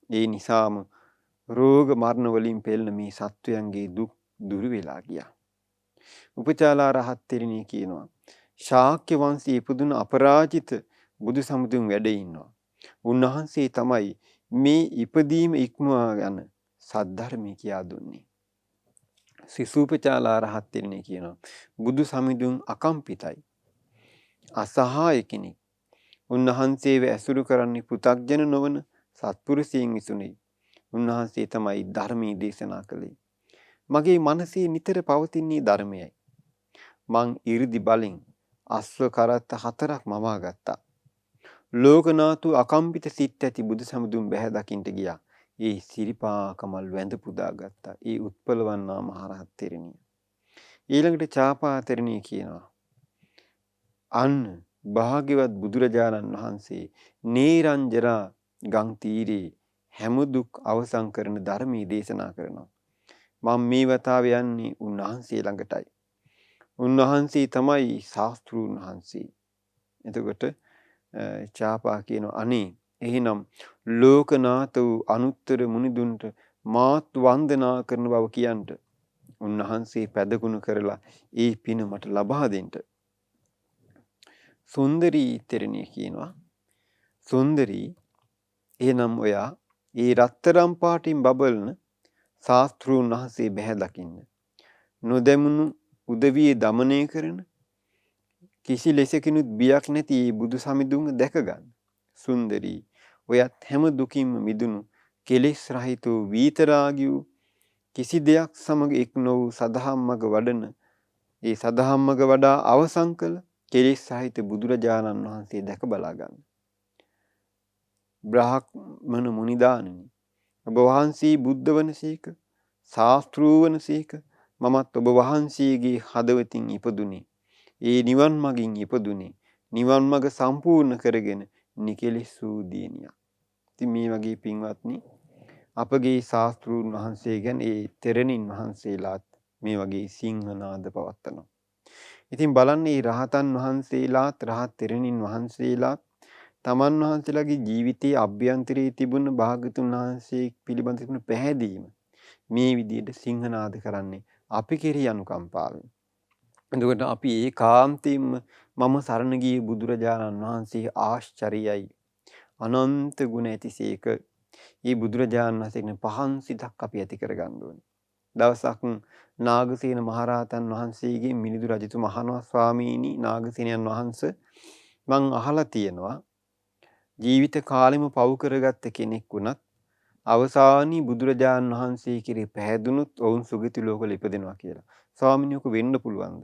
ඒ නිසාම රෝග මරණ වලින් පෙළෙන මේ සත්වයන්ගේ දුක් දුරු වෙලා ගියා. උපචාලා රහත් තෙරණිය කියනවා, ශාක්‍ය වංශයේ ඉපදුන අපරාජිත බුදු සමුදුන් වැඩ ඉන්නවා. උන්වහන්සේ තමයි මේ ඉපදීම ඉක්මවා යන සද්ධර්මය කියා දුන්නේ. සිසුපචාලා රහත් තෙරණිය කියනවා, බුදු සමිඳුන් අකම්පිතයි, අසහාය කෙනෙක්. උන්වහන්සේව ඇසුරු කරන්නේ පෘථග්ජන නොවන සත්පුරුෂයන් විසුණුයි. උන්වහන්සේ තමයි ධර්මයේ දේශනා කළේ. මගේ මනසේ නිතර පවතින්නේ ධර්මයයි. මං 이르දි බලෙන් අස්ව කරත්ත 4ක් මවා ගත්තා. ලෝකනාතු අකම්පිත සිත් ඇති බුදු සමිඳුන් බැහැ දකින්ට ගියා. ඒ සිරිපා කමල් වැඳ පුදා ගත්තා. ඒ උත්පලවන්නා මහරහත් තෙරණිය. ඊළඟට චාපා තෙරණිය කියනවා, අන්න භාග්‍යවත් බුදුරජාණන් වහන්සේ නේරංජරා ගම් තීරේ හැම දුක් අවසන් කරන ධර්මයේ දේශනා කරනවා. මම මේ වතාව යන්නේ උන්වහන්සේ ළඟටයි. උන්වහන්සේ තමයි ශාස්ත්‍රූන් වහන්සේ. එතකොට චාපා කියනවා අනේ එහෙනම් ලෝකනාත වූ අනුත්තර මුනිදුන්ට මාත් වන්දනා කරන බව කියන්ට උන්වහන්සේ පැදගුණ කරලා ඒ පින මට ලබා දෙන්න. සුන්දරී තෙරණිය කියනවා සුන්දරී එහෙනම් ඔයා ඒ රත්තරම් පාටින් බබලන ශාස්ත්‍රූන් වහන්සේ බැහැ දකින්න. නොදැමුණු උදවිය දමනය කරන කිසි ලෙසකිනුත් බියක් නැති මේ බුදු සමිඳුන් දැක ගන්න. සුන්දරී ඔයත් හැම දුකින්ම මිදුණු කෙලෙස් රහිත වූ විතරාගී වූ කිසි දෙයක් සමග එක් නො වූ සදහම් මඟ වඩන ඒ සදහම් මඟ වඩා අවසන් කළ කෙලෙස් සහිත බුදුරජාණන් වහන්සේ දැක බලා ගන්න. බ්‍රාහ්මණ මුනිදානනි ඔබ වහන්සේ බුද්ධ වනසේක ශාස්ත්‍රූ වනසේක මමත් ඔබ වහන්සේගේ හදවතින් ඉපදුනේ. ඒ නිවන් මගින් ඉපදුනේ. නිවන් මඟ සම්පූර්ණ කරගෙන නිකෙලෙස් වූ දියණියක්. ඉතින් මේ වගේ පින්වත්නි අපගේ ශාස්ත්‍රූන් වහන්සේ ගැන ඒ තෙරණින් වහන්සේලාත් මේ වගේ සිංහනාද පවත්වනවා. ඉතින් බලන්න මේ රහතන් වහන්සේලාත් රහත් තෙරණින් වහන්සේලාත් තමන් වහන්සේලාගේ ජීවිතයේ අභ්‍යන්තරයේ තිබුණ භාග්‍යතුන් වහන්සේ පිළිබඳ තිබුණ පැහැදීම මේ විදිහට සිංහනාද කරන්නේ අපි කෙරෙහි අනුකම්පාවෙන්. එතකොට අපි ඒකාන්තයෙන්ම මම සරණ ගියේ බුදුරජාණන් වහන්සේ ආශ්චර්යයි අනන්ත ගුණ ඇතිසේක. මේ බුදුරජාණන් වහන්සේගේ පහන් සිතක් අපි ඇති කරගන්න ඕනේ. දවසක් නාගසේන මහරහතන් වහන්සේගේ මිලිඳු රජතුමා අහනවා ස්වාමීනි නාගසේනයන් වහන්සේ මං අහලා තියෙනවා ජීවිත කාලෙම පව් කරගත්ත කෙනෙක් වුණත් අවසානයේ බුදුරජාණන් වහන්සේ කෙරෙහි පැහැදුනොත් ඔවුන් සුගති ලෝකවල ඉපදෙනවා කියලා. ස්වාමීනි ඔක වෙන්න පුළුවන්ද?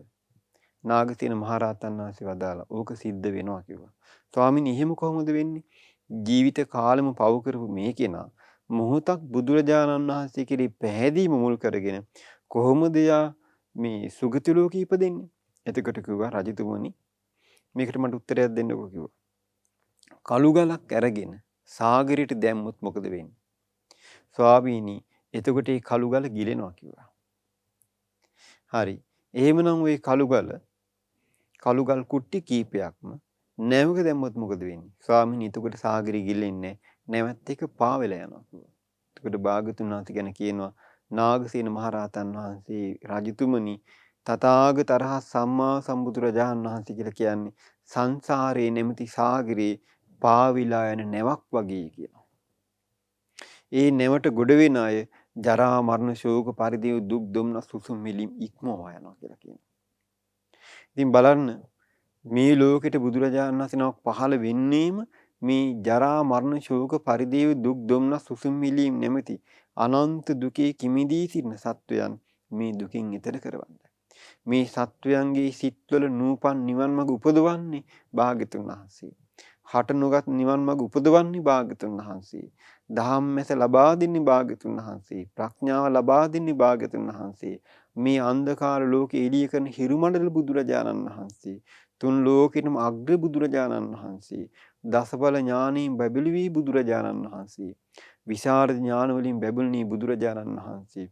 නාගසේන මහරහතන් වහන්සේ වදාලා ඕක සිද්ධ වෙනවා කිව්වා. ස්වාමීනි එහෙම කොහොමද වෙන්නේ? ජීවිත කාලෙම පව් කරපු මේ කෙනා මොහොතක් බුදුරජාණන් වහන්සේ කෙරෙහි පැහැදීම මුල් කරගෙන කොහොමද යා මේ සුගති ලෝකෙ ඉපදෙන්නේ? එතකොට කිව්වා රජතුමනි මේකට මට උත්තරයක් දෙන්නකෝ කිව්වා. කළු ගලක් අරගෙන සාගරයට දැම්මොත් මොකද වෙන්නේ? ස්වාමීනි එතකොට ඒ කළු ගල ගිලෙනවා කිව්වා. හරි. එහෙමනම් ওই කළු ගල් කුට්ටි කීපයක්ම නැවක දැම්මොත් මොකද වෙන්නේ? ස්වාමීනි එතකොට සාගරය ගිලෙන්නේ නැවත් එක පාවෙලා යනවා කිව්වා. එතකොට භාග්‍යතුන් වහන්සේ ගැන කියනවා නාගසේන මහරහතන් වහන්සේ රජතුමනි තථාගත අරහත් සම්මා සම්බුදුරජාණන් වහන්සේ කියලා කියන්නේ සංසාරේ නැමැති සාගරේ පාවිලා යන නැවක් වගේ කියනවා. ඒ නැවට ගොඩ වෙන අය ජරා මරණ ශෝක පරිදේව දුක් දුම්නස් සුසුම් මිලිම් ඉක්මවා යනවා කියලා කියනවා. ඉතින් බලන්න මේ ලෝකෙට බුදුරජාණන් වහන්සේ නමක් පහළ වෙන්නේම මේ ජරා මරණ ශෝක පරිදේව දුක් දුම්නස් සුසුම් මිලිම් නැමැති අනන්ත දුකේ කිමිදී සිටින සත්වයන් මේ දුකින් ඈතර කරවන්න. මේ සත්වයන්ගේ සිත්වල නූපන් නිවන් මඟ උපදවන්නේ භාග්‍යතුන් වහන්සේ. හට නොගත් නිවන් මඟ උපදවන්නේ භාග්‍යතුන් වහන්සේ. දහම් මැස ලබා දෙන්නේ භාග්‍යතුන් වහන්සේ. ප්‍රඥාව ලබා දෙන්නේ භාග්‍යතුන් වහන්සේ. මේ අන්ධකාර ලෝකෙ එළිය කරන හිරුමඬල බුදුරජාණන් වහන්සේ. තුන් ලෝකෙටම අග්‍ර බුදුරජාණන් වහන්සේ. දසබල ඥානයෙන් බැබළු වී බුදුරජාණන් වහන්සේ. විශාරද ඥාන වලින් බැබළුණී බුදුරජාණන් වහන්සේ.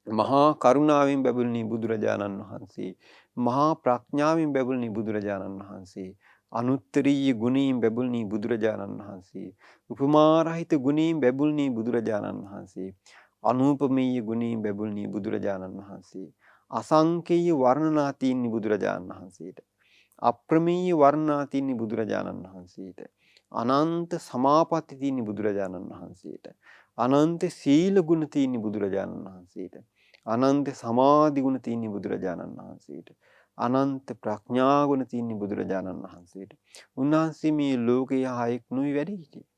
මහා කරුණාවෙන් බැබළුණී බුදුරජාණන් වහන්සේ. මහා ප්‍රඥාවෙන් බැබළුණී බුදුරජාණන් වහන්සේ. අනුත්තරීය ගුණයෙන් බැබළුණී බුදුරජාණන් වහන්සේ. උපමා රහිත ගුණයෙන් බැබළුණී බුදුරජාණන් වහන්සේ. අනූපමේය ගුණයෙන් බැබළුණී බුදුරජාණන් වහන්සේ. අසංකේය වර්ණනා තින්නේ බුදුරජාණන් වහන්සේට. අප්‍රමේය වර්ණනා තින්නේ බුදුරජාණන් වහන්සේට. අනන්ත සමාපatti තින්නේ බුදුරජාණන් වහන්සේට. අනන්ත සීල ගුණ තින්නේ බුදුරජාණන් වහන්සේට. අනන්ත සමාධි ගුණ තින්නේ බුදුරජාණන් වහන්සේට. අනන්ත ප්‍රඥා ගුණ තින්නේ බුදුරජාණන් වහන්සේට. උන්වහන්සේ මේ ලෝකයේ හයෙක් නුයි වැඩි හිටියේ.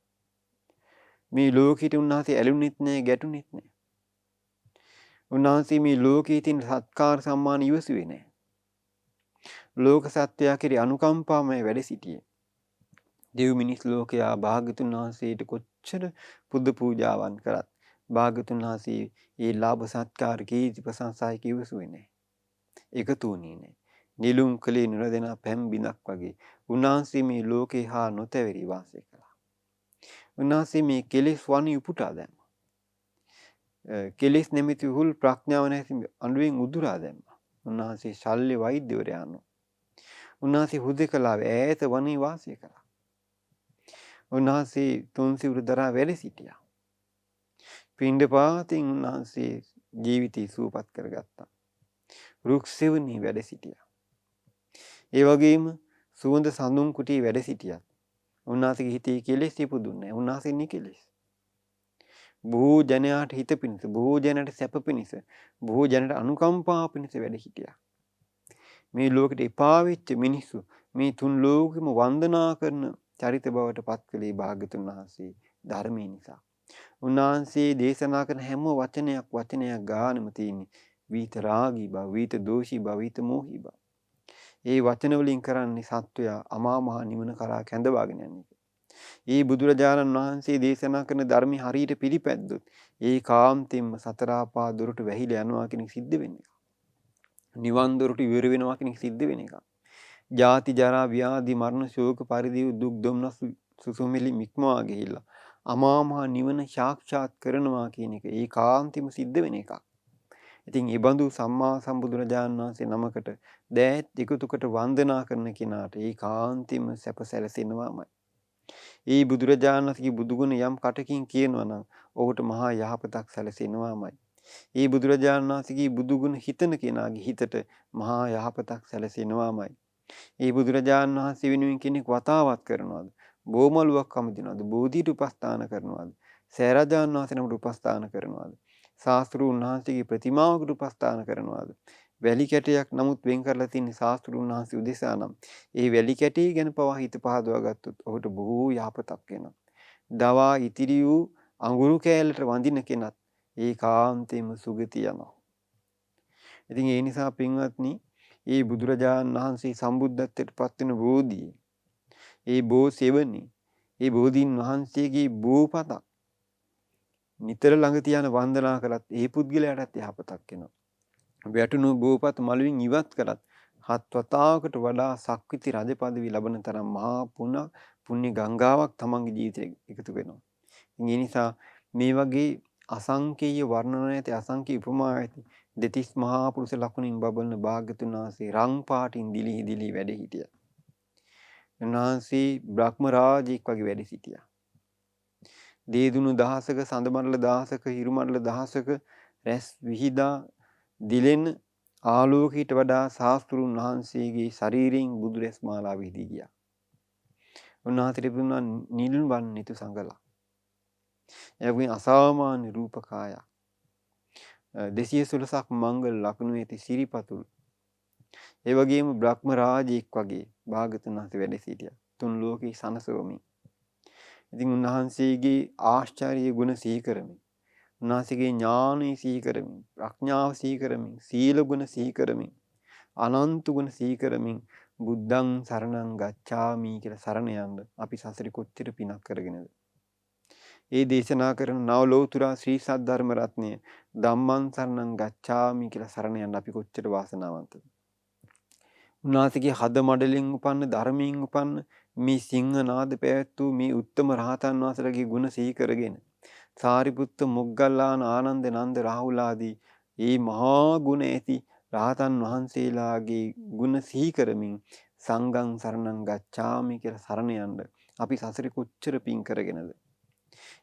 මේ ලෝකෙට උන්වහන්සේ ඇලුනෙත් නෑ ගැටුනෙත් නෑ. උන්වහන්සේ මේ ලෝකයේ තියෙන සත්කාර සම්මාන ඉවසුවේ නෑ. ලෝක සත්‍යය කෙරෙහි අනුකම්පාවමයි වැඩ සිටියේ. දෙව් මිනිස් ලෝකයා භාග්‍යතුන් වහන්සේට කොච්චර පුද පූජාවන් කරත් භාග්‍යතුන් වහන්සේ ඒ ලාභ සත්කාර කීර්ති ප්‍රශංසා කිවසුවේ නෑ. එකතු වුණේ නෑ. නිලුම් කලේ නිරදෙන පැම් බිඳක් වගේ උන්වහන්සේ මේ ලෝකේ හා නොතැවරි වාසය කළා. උන්වහන්සේ මේ කෙලෙස් වනි උපුටා දැම්මා. කෙලෙස් නැමැති හුල් ප්‍රඥාව නැති අඬුවෙන් උදුරා දැම්මා. උන්වහන්සේ ශල්්‍ය වෛද්‍යවරයා වුණා. උන්වහන්සේ හුදෙකලාව ඈත වනයේ වාසය කළා. උන්වහන්සේ තුන්සිවුරු දරා වැඩ සිටියා. පිණ්ඩපාතයෙන් උන්වහන්සේ ජීවිතය සුවපත් කරගත්තා. රුක්සෙවණී වැඩ සිටියා. ඒ වගේම සුවඳ සඳුන් කුටියේ වැඩ සිටියත් උන්වහන්සේගේ හිතේ කෙලෙස් ඉපදුන්නේ නැහැ. උන්වහන්සේ නිකෙලෙස්. බොහෝ ජනයාට හිත පිණිස, බොහෝ ජනයට සැප පිණිස, බොහෝ ජනයට අනුකම්පා පිණිස වැඩ හිටියා. මේ ලෝකෙට එපා වෙච්ච මිනිස්සු මේ තුන් ලෝකෙම වන්දනා කරන චරිත බවට පත් කළේ භාග්‍යතුන් වහන්සේ ධර්මයේ නිසා. උන්වහන්සේ දේශනා කරන හැම වචනයක් ගානම තියෙන්නේ වීත රාගී බව, වීත දෝෂී බව, වීත මෝහී බව. ඒ වචන වලින් කරන්නේ සත්වයා අමා මහ නිවන කරා කැඳවාගෙන යන්නේ. ඒ බුදුරජාණන් වහන්සේ දේශනා කරන ධර්මي හරියට පිළිපැද්දොත් ඒ කාන්තෙන්ම සතර ආපා දොරට වැහිලා යනවා කියන එක සිද්ධ වෙන්නේ. නිවන් දොරට ඉවර වෙනවා කියන එක සිද්ධ වෙන එක. ජාති ජරා ව්‍යාධි මරණ ශෝක පරිදේව දුක් දුම්නස් සුසුමිලි මික්මවා ගිහිල්ලා අමා මහ නිවන සාක්ෂාත් කරනවා කියන එක ඒ කාන්තෙම සිද්ධ වෙන එකක්. ඉතින් ඒ බඳු සම්මා සම්බුදුරජාණන් වහන්සේ නමකට දෑත් එකතුකට වන්දනා කරන කෙනාට ඒ කාන්තෙම සැප සැලසෙනවාමයි. ඒ බුදුරජාණන් වහන්සේගේ බුදුගුණ යම් කටකින් කියනවා නම් ඔහුට මහා යහපතක් සැලසෙනවාමයි. ඒ බුදුරජාණන් වහන්සේගේ බුදුගුණ හිතන කෙනාගේ හිතට මහා යහපතක් සැලසෙනවාමයි. ඒ බුදුරජාණන් වහන්සේ වෙනුවෙන් කෙනෙක් වතාවත් කරනවාද? බෝමලුවක් අමදිනවාද? බෝධියට උපස්ථාන කරනවාද? සෑරජාණන් වහන්සේ නමට උපස්ථාන කරනවාද? ශාස්ත්‍රූන් වහන්සේගේ ප්‍රතිමාවකට උපස්ථාන කරනවාද? වැලි කැටයක් නමුත් වෙන් කරලා තියෙන ශාස්ත්‍රූන් වහන්සේ උදෙසා නම් ඒ වැලි කැටේ ගැන පවා හිත පහදවා ගත්තොත් ඔහුට බොහෝ යහපතක් වෙනවා. දවා ඉතිරි වූ අඟුරු කෑල්ලට වඳින කෙනත් ඒ කාන්තේම සුගති යනවා. ඉතින් ඒ නිසා පින්වත්නි, ඒ බුදුරජාණන් වහන්සේ සම්බුද්ධත්වයට පත් වෙන බෝධිය, ඒ බෝ සෙවණි, ඒ බෝධීන් වහන්සේගේ බෝපතක් නිතර ළඟ තියාන වන්දනා කළත් ඒ පුද්ගලයාටත් යහපතක් වෙනවා. වැටුණු බෝපත මළුවෙන් ඉවත් කරත් හත් වතාවකට වඩා සක්විති රජ පදවි ලබන තරම් මහා පුණ්‍ය ගංගාවක් තමන්ගේ ජීවිතේ එකතු වෙනවා. ඒ නිසා මේ වගේ අසංකේය වර්ණන ඇති, අසංකේය උපමා ඇති දෙතිස් මහා පුරුෂ ලක්ෂණින් බබලන භාග්‍යතුන් වහන්සේ රං පාටින් දිලි වැඩ හිටියා. උන්වහන්සේ බ්‍රහ්ම රාජෙක් වගේ වැඩ සිටියා. දේදුණු දහසක, සඳ මණ්ඩල දහසක, හිරු මණ්ඩල දහසක රැස් විහිදා දිලෙන ආලෝකයට වඩා ශාස්ත්‍රුන් වහන්සේගේ ශරීරයෙන් බුදු රැස් මාලා විහිදී ගියා. උන්වහන්සේට තිබුණා නිල් වර්ණිත සංගලා. එවැනි අසාමාන්‍ය රූපකාය. 216ක් මංගල ලක්ෂණ ඇති සිරිපතුල්. ඒ වගේම බ්‍රහ්ම රාජෙක් වගේ භාගතුන් වහන්සේ වැඩ සිටියා. තුන් ලෝකේ සනසවමින්. ඉතින් උන්වහන්සේගේ ආශ්චර්ය ගුණ සිහි කරමින්, උන්වහන්සේගේ ඥානය සිහි කරමින්, ප්‍රඥාව සිහි කරමින්, සීල ගුණ සිහි කරමින්, අනන්ත ගුණ සිහි කරමින් බුද්ධං සරණං ගච්ඡාමි කියලා සරණ යන්න අපි සසරේ කොච්චර පිනක් කරගෙනද? ඒ දේශනා කරන නව ලෝතුරා ශ්‍රී සද්ධර්ම රත්නය ධම්මං සරණං ගච්ඡාමි කියලා සරණ යන්න අපි කොච්චර වාසනාවන්තද? උන්වහන්සේගේ හද මඩලින් උපන්න, ධර්මයෙන් උපන්න මේ සිංහනාද පැවැත්වූ මේ උත්තම රහතන් වහන්සේලාගේ ගුණ සිහි කරගෙන සාරිපුත්ත, මොග්ගල්ලාන, ආනන්ද, නන්ද, රාහුල ආදී මේ මහා ගුණ ඇති රහතන් වහන්සේලාගේ ගුණ සිහි කරමින් සංඝං සරණං ගච්ඡාමි කියලා සරණ යන්න අපි සසරේ කොච්චර පින් කරගෙනද?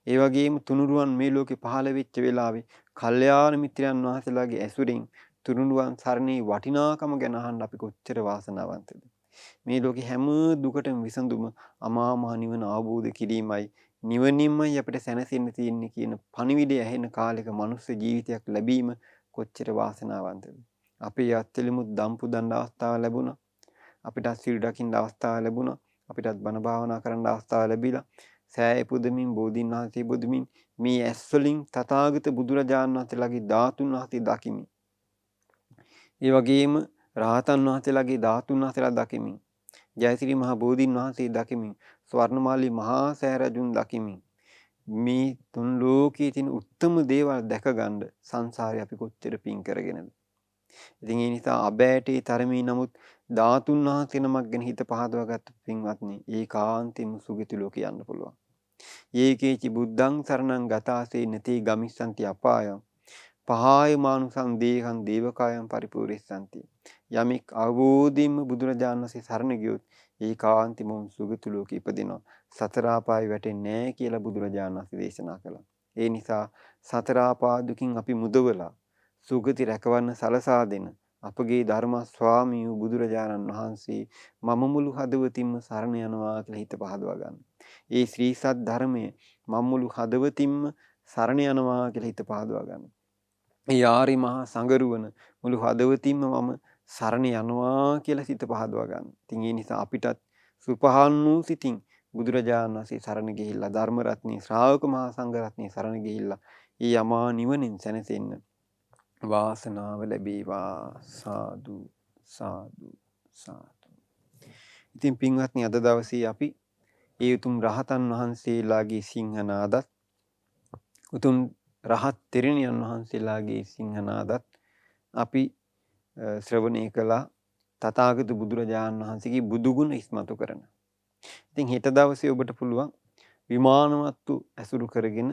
ඒ වගේම තුනුරුවන් මේ ලෝකේ පහළ වෙච්ච වෙලාවේ කල්යාණ මිත්‍රයන් වහන්සේලාගේ ඇසුරින් තුනුරුවන් සරණේ වටිනාකම ගැන අහන්න අපි කොච්චර වාසනාවන්තද? මේ ලෝකේ හැම දුකටම විසඳුම අමා මහ නිවන අවබෝධ කිරීමයි, නිවනින්මයි අපිට සැනසෙන්න තියෙන්නේ කියන පණිවිඩය ඇහෙන කාලෙක මනුස්ස ජීවිතයක් ලැබීම කොච්චර වාසනාවන්තද? අපේ අත්තිලිමුත් දම්පු දණ්ඩ අවස්ථාව ලැබුණා. අපිට සිල් රකින්න අවස්ථාව ලැබුණා. අපිටත් බණ භාවනා කරන්න අවස්ථාව ලැබිලා සෑය පුදමින්, බෝධීන් වහන්සේ පුදමින් මේ ඇස් වලින් තථාගත බුදුරජාණන් වහන්සේලාගේ ධාතුන් වහන්සේ දකිමින්, ඒ වගේම රහතන් වහන්සේලාගේ ධාතුන් වහන්සේලා දකිමින්, ජයශ්‍රී මහ බෝධීන් වහන්සේ දකිමින්, ස්වර්ණමාලී මහා සෑරජුන් දකිමින් මේ තුන් ලෝකයේ තියෙන උත්තම දේවල් දැක ගන්න සංසාරේ අපි කොච්චර පින් කරගෙනද? ඉතින් ඒ නිසා අබෑටේ තරමේ නමුත් ධාතුන් වහන්සේ නමක් ගැන හිත පහදවා ගත්ත පින්වත්නි, ඒකාන්තයෙන්ම සුගති ලෝක යන්න පුළුවන්. ඒකේචි බුද්ධං සරණං ගතාසේ නතේ ගමිස්සන්ති අපායං පහායමානුසං දේහං දේවකායන් පරිපූර්ණස්සන්ති. යමෙක් අවබෝධයෙන්ම බුදුරජාණන් වහන්සේ සරණ ගියොත් ඒකාන්තයෙන්ම සුගති ලෝකෙ ඉපදිනවා. සතර ආපාය වැටෙන්නේ නැහැ කියලා බුදුරජාණන් වහන්සේ දේශනා කළා. ඒ නිසා සතර ආපා දුකින් අපි මුදවලා සුගති රැකවන්න සලසා දෙන අපගේ ධර්ම ස්වාමී වූ බුදුරජාණන් වහන්සේ මම මුළු හදවතින්ම සරණ යනවා කියලා හිත පහදවා ගන්න. ඒ ශ්‍රී සත් ධර්මයේ මම මුළු හදවතින්ම සරණ යනවා කියලා හිත පහදවා ගන්න. ඒ ආරි මහා සංගරුවන මුළු හදවතින්ම මම සරණ යනවා කියලා සිත පහදවා ගන්න. ඉතින් ඒ නිසා අපිටත් සුපහන් වූ සිතින් බුදුරජාණන් වහන්සේ සරණ ගිහිල්ලා ධර්ම රත්නයේ ශ්‍රාවක මහා සංඝ රත්නයේ සරණ ගිහිල්ලා ඊ යමා නිවනින් සැනසෙන්න වාසනාව ලැබේවා. සාදු සාදු සාදු. ඉතින් පින්වත්නි අද දවසේ අපි ඒ උතුම් රහතන් වහන්සේලාගේ සිංහනාදත් උතුම් රහත් තෙරණියන් වහන්සේලාගේ සිංහනාදත් අපි ශ්‍රවණය කළා. තථාගත බුදුරජාණන් වහන්සේගේ බුදුගුණ ඉස්මතු කරන. ඉතින් හෙට දවසේ ඔබට පුළුවන් විමානවත්තු ඇසුරු කරගෙන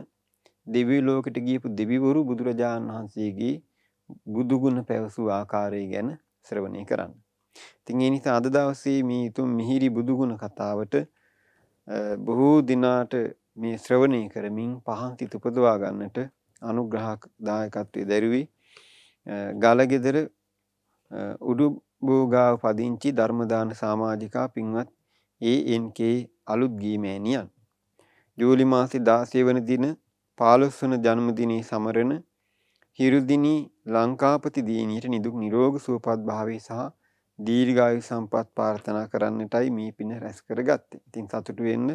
දෙවි ලෝකෙට ගියපු දෙවිවරු බුදුරජාණන් වහන්සේගේ බුදුගුණ පැවසූ ආකාරය ගැන ශ්‍රවණය කරන්න. ඉතින් ඒ නිසා අද දවසේ මේ උතුම් මිහිරි බුදුගුණ කතාවට බොහෝ දිනාට මේ ශ්‍රවණය කරමින් පහන් සිත උපදවා ගන්නට අනුග්‍රහදායකත්වයේ දැරුවේ ගලගෙදර උඩුබෝගාව පදිංචි ධර්මදාන සමාජිකා පින්වත් ANK අලුත්ගේ මෑණියන් ජූලි මාසේ 16 වන දින 15 වන ජන්මදිනයේ සමරන හිරුදිනී ලංකාපති දිනියට නිදුක් නිරෝග සුවපත් භාවයේ සහ දීර්ඝායු සම්පත් ප්‍රාර්ථනා කරන්නටයි මේ පින රැස් කරගත්තේ. ඉතින් සතුටු වෙන්න.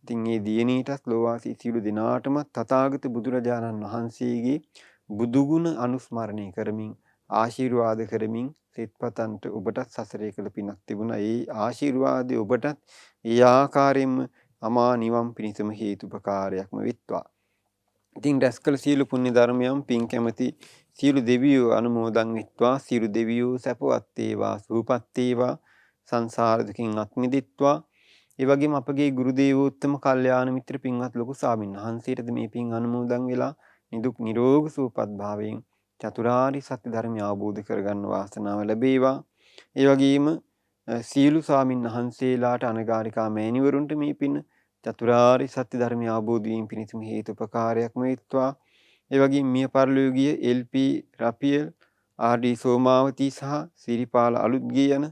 ඉතින් මේ දිනීටත් ලෝවාසී සියලු දෙනාටම තථාගත බුදුරජාණන් වහන්සේගේ බුදුගුණ අනුස්මරණය කරමින් ආශිර්වාද කරමින් සිත්පතන්ට ඔබටත් සසරේ කළ පිනක් තිබුණා. ඒ ආශිර්වාදය ඔබටත් ඒ ආකාරයෙන්ම අමා නිවන් පිණිසම හේතුපකාරයක්ම වෙත්වා. ඉතින් රැස් කළ සියලු පුණ්‍ය ධර්මයන් පින් කැමැති සියලු දෙවියෝ අනුමෝදන් වෙත්වා. සියලු දෙවියෝ සැපවත් වේවා, සුවපත් වේවා, සංසාර දුකින් අත් මිදෙත්වා. ඒ වගේම අපගේ ගුරු දේවෝත්තම කල්යාණ මිත්‍ර පින්වත් ලොකු ස්වාමීන් වහන්සේටද මේ පින් අනුමෝදන් වෙලා නිදුක් නිරෝග සුවපත් භාවයෙන් චතුරාර්ය සත්‍ය ධර්මය අවබෝධ කරගන්න වාසනාව ලැබේවා. ඒ වගේම සීල ස්වාමීන් වහන්සේලාට අනගාരികා මෑණිවරුන්ට මේ පින් චතුරාර්ය සත්‍ය ධර්මය අවබෝධ වීම පිණිසම හේතුපකාරයක්ම වෙත්වා. ඒ වගේම මිය පරලෝකීය LP රපියල් RD සෝමාවතී සහ සිරිපාල අලුත්ගේ යන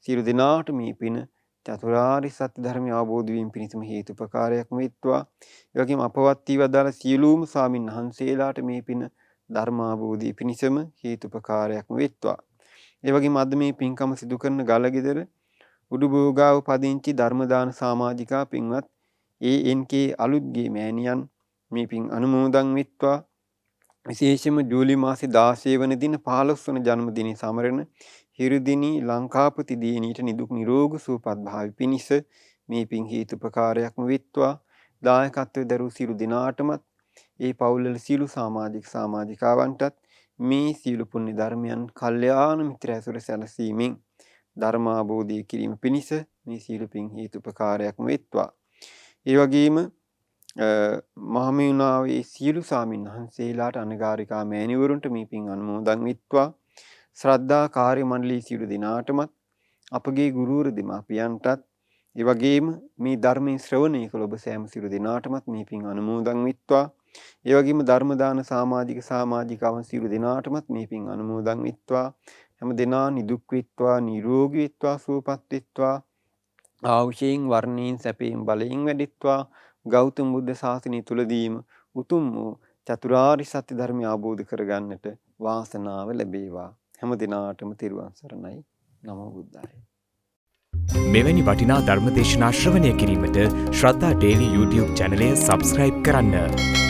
සියලු දෙනාට මේ පින් චතුරාර්ය සත්‍ය ධර්මය අවබෝධ වීම පිණිසම හේතුපකාරයක්ම වෙත්වා. ඒ වගේම අපවත් වී වදාළ සියලුම ස්වාමීන් වහන්සේලාට මේ පින් ධර්මාභෝධිය පිණිසම හේතුපකාරයක්ම වෙත්වා. ඒ වගේම අද මේ පින්කම සිදු කරන ගලගෙදර උඩුබෝගාව පදිංචි ධර්මදාන සමාජිකා පින්වත් ANK අලුත්ගේ මෑණියන් මේ පින් අනුමෝදන් වෙත්වා. විශේෂයෙන්ම ජූලි මාසේ 16 වන දින 15 වන ජන්මදිනයේ සමරන හිරුදිනී ලංකාපති දිනියට නිදුක් නිරෝග සුවපත් භාවය පිණිස මේ පින් හේතුපකාරයක්ම වෙත්වා. දායකත්වයේ දරූ සියලු දිනාටමත් ඒ පවුල්වල සියලු සමාජිකාවන්ටත් මේ සියලු පුණ්‍ය ධර්මයන් කල්යාණ මිත්‍ර ඇසුර සැලසීමෙන් ධර්මාභෝධය කිරීම පිණිස මේ සියලු පින් හේතුපකාරයක්ම වෙත්වා. ඒ වගේම මහමෙවුනාවේ සියලු ස්වාමීන් වහන්සේලාට අනගාരികා මෑණිවරුන්ට මේ පින් අනුමෝදන් වෙත්වා. ශ්‍රද්ධා කාර්ය මණ්ඩලී සියලු දෙනාටමත් අපගේ ගුරුවර දෙමාපියන්ටත් ඒ වගේම මේ ධර්මයේ ශ්‍රවණය කළ ඔබ සෑම සියලු දෙනාටමත් මේ පින් අනුමෝදන් වෙත්වා. ඒ වගේම ධර්ම දාන සමාජිකාවන් සියලු දෙනාටමත් මේ පින් අනුමෝදන් වෙත්වා. හැම දෙනා නිදුක් වෙත්වා, නිරෝගී වෙත්වා, සුවපත් වෙත්වා. ආයුෂයෙන්, වර්ණයෙන්, සැපයෙන්, බලයෙන් වැඩිත්වා. ගෞතම බුද්ධ ශාසනය තුලදීම උතුම් වූ චතුරාර්ය සත්‍ය ධර්මය අවබෝධ කරගන්නට වාසනාව ලැබේවා. හැම දිනාටම තෙරුවන් සරණයි. නමෝ බුද්ධාය. මෙවැනි වටිනා ධර්මදේශනා ශ්‍රවණය කිරීමට ශ්‍රද්ධා ඩේලි YouTube චැනලය සබ්ස්ක්‍රයිබ් කරන්න.